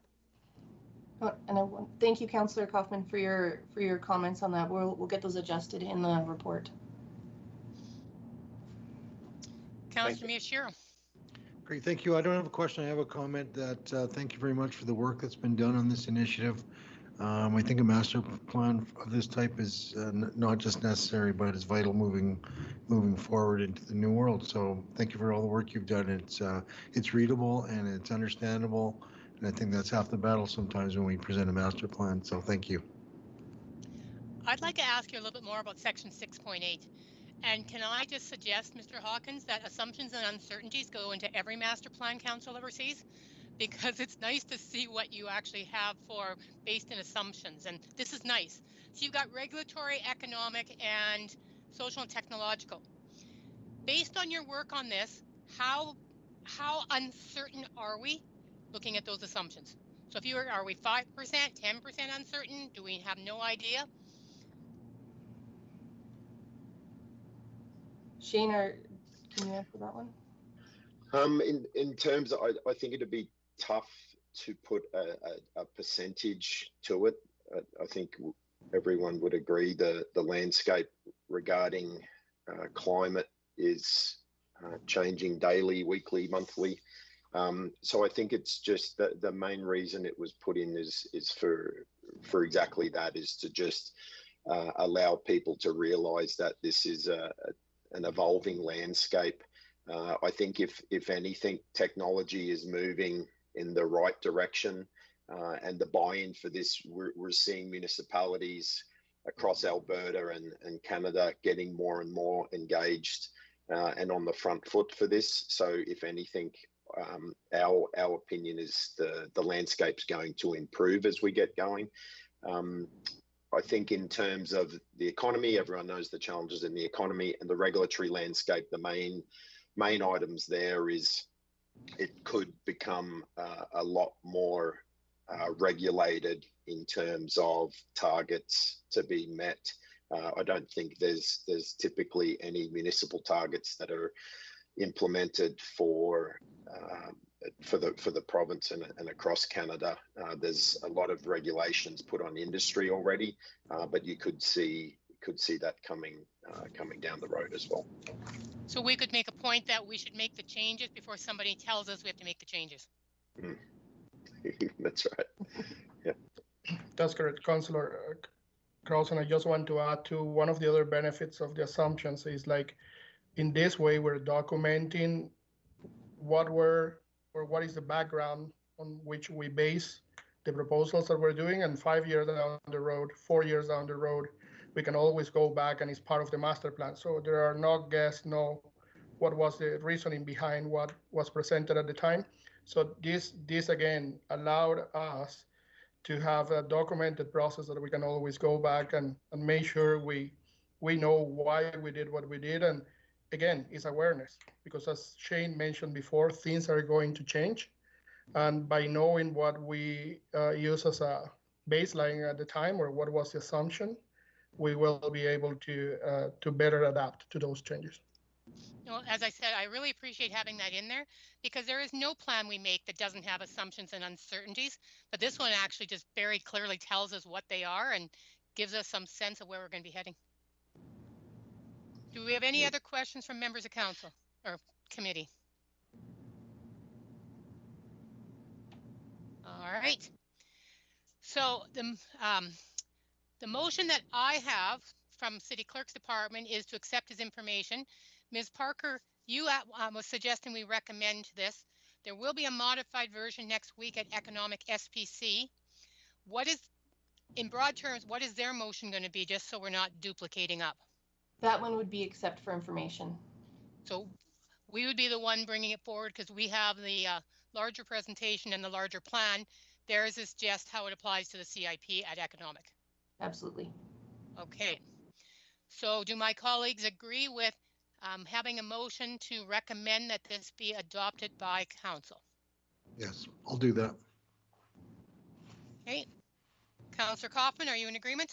And thank you, Councillor Kaufman, for your comments on that. We'll get those adjusted in the report. Councillor Miyashiro. Great, thank you. I don't have a question. I have a comment that thank you very much for the work that's been done on this initiative. I think a master plan of this type is not just necessary, but is vital moving forward into the new world. So thank you for all the work you've done. It's readable and it's understandable, and And I think that's half the battle sometimes when we present a master plan. So thank you. I'd like to ask you a little bit more about section 6.8. And can I just suggest, Mr. Hawkins, that assumptions and uncertainties go into every master plan council ever sees? Because it's nice to see what you actually have for based in assumptions. And this is nice. So you've got regulatory, economic, and social and technological. Based on your work on this, how uncertain are we looking at those assumptions? So if are we 5%, 10% uncertain? Do we have no idea? Shane, can you answer that one? In terms of, I think it'd be tough to put a percentage to it. I think everyone would agree the landscape regarding climate is changing daily, weekly, monthly. So I think it's just the main reason it was put in is for exactly that, is to just allow people to realize that this is an evolving landscape. I think if anything, technology is moving in the right direction, and the buy-in for this, we're seeing municipalities across Alberta and Canada getting more and more engaged and on the front foot for this. So if anything, our opinion is the landscape's going to improve as we get going. I think in terms of the economy, everyone knows the challenges in the economy, and the regulatory landscape, the main items there is it could become a lot more regulated in terms of targets to be met. I don't think there's typically any municipal targets that are implemented for the province and across Canada. There's a lot of regulations put on industry already, but you could see that coming down the road as well. So we could make a point that we should make the changes before somebody tells us we have to make the changes. That's right. Yeah. That's correct, Councillor Krausen. I just want to add to one of the other benefits of the assumptions is, like, in this way we're documenting what is the background on which we base the proposals that we're doing, and 5 years down the road, 4 years down the road, we can always go back and it's part of the master plan. So there are no guests, no what was the reasoning behind what was presented at the time. So this again allowed us to have a documented process that we can always go back and make sure we know why we did what we did. And again, it's awareness, because as Shane mentioned before, things are going to change. And by knowing what we use as a baseline at the time, or what was the assumption, we will be able to better adapt to those changes. Well, as I said, I really appreciate having that in there, because there is no plan we make that doesn't have assumptions and uncertainties. But this one actually just very clearly tells us what they are and gives us some sense of where we're going to be heading. Do we have any other questions from members of council or committee? All right. So the motion that I have from City Clerk's Department is to accept his information. Ms. Parker, you was suggesting we recommend this. There will be a modified version next week at Economic SPC. What is, in broad terms, what is their motion going to be, just so we're not duplicating up? That one would be accept for information. So we would be the one bringing it forward because we have the larger presentation and the larger plan. Theirs is just how it applies to the CIP at Economic. Absolutely. Okay. So do my colleagues agree with having a motion to recommend that this be adopted by council? Yes, I'll do that. Okay. Councillor Kaufman, are you in agreement?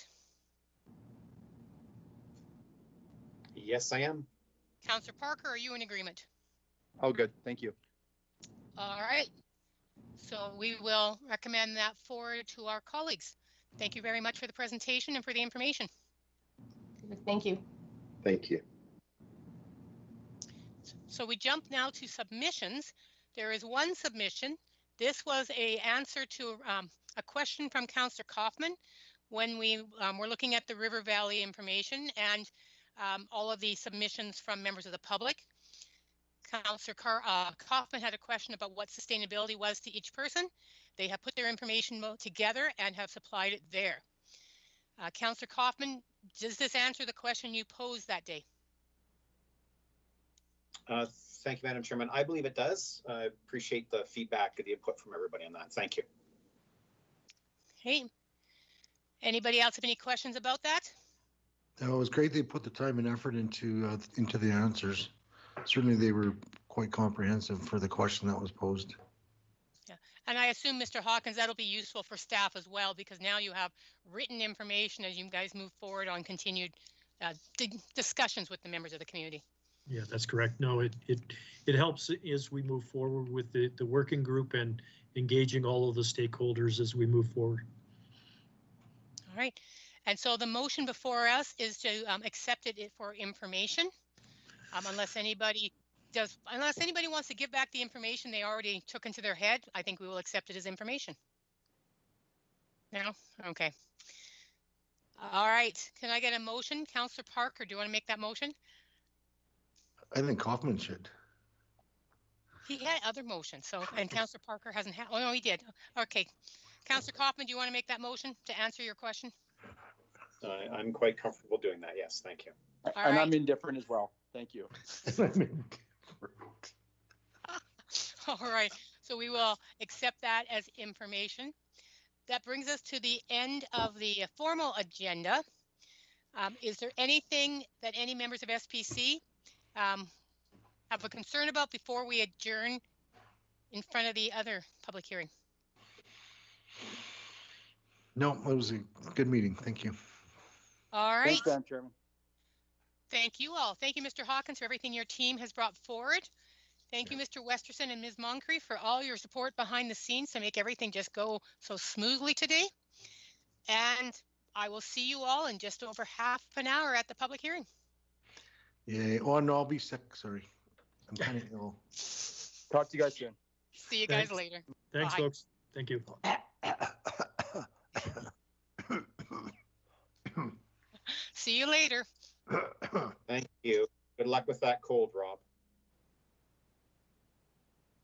Yes, I am. Councillor Parker, are you in agreement? Oh, good. Thank you. All right. So we will recommend that forward to our colleagues. Thank you very much for the presentation and for the information. Thank you. Thank you. So we jump now to submissions. There is one submission. This was an answer to a question from Councillor Kaufman when we were looking at the River Valley information and all of the submissions from members of the public. Councillor Kaufman had a question about what sustainability was to each person, They have put their information together and have supplied it there. Councillor Kaufman, does this answer the question you posed that day? Thank you, Madam Chairman. I believe it does. I appreciate the feedback and the input from everybody on that. Thank you. Hey, anybody else have any questions about that? No, it was great they put the time and effort into the answers. Certainly they were quite comprehensive for the question that was posed. Yeah, and I assume, Mr. Hawkins, that'll be useful for staff as well, because now you have written information as you guys move forward on continued discussions with the members of the community. Yeah, that's correct. No, it helps as we move forward with the working group and engaging all of the stakeholders as we move forward. All right. And so the motion before us is to accept it for information, unless anybody wants to give back the information they already took into their head. I think we will accept it as information. No? Okay. All right. Can I get a motion? Councillor Parker, do you want to make that motion? I think Kaufman should. He had other motions, so, and Councillor Parker hasn't had, oh no, he did. Okay. Councillor Kaufman, do you want to make that motion to answer your question? I'm quite comfortable doing that. Yes, thank you. And I'm indifferent as well. Thank you. All right, so we will accept that as information. That brings us to the end of the formal agenda. Is there anything that any members of SPC have a concern about before we adjourn in front of the other public hearing? No, it was a good meeting. Thank you. All right. Thanks, Madam Chairman. Thank you all. Thank you, Mr. Hawkins, for everything your team has brought forward. Thank you, Mr. Westerson and Ms. Moncrief, for all your support behind the scenes to make everything just go so smoothly today. And I will see you all in just over half an hour at the public hearing. Yeah. Oh, no, I'll be sick. Sorry. I'm kind of ill. Talk to you guys soon. See you guys later. Thanks, Bye. folks. Thank you. See you later. Thank you. Good luck with that cold, Ryan.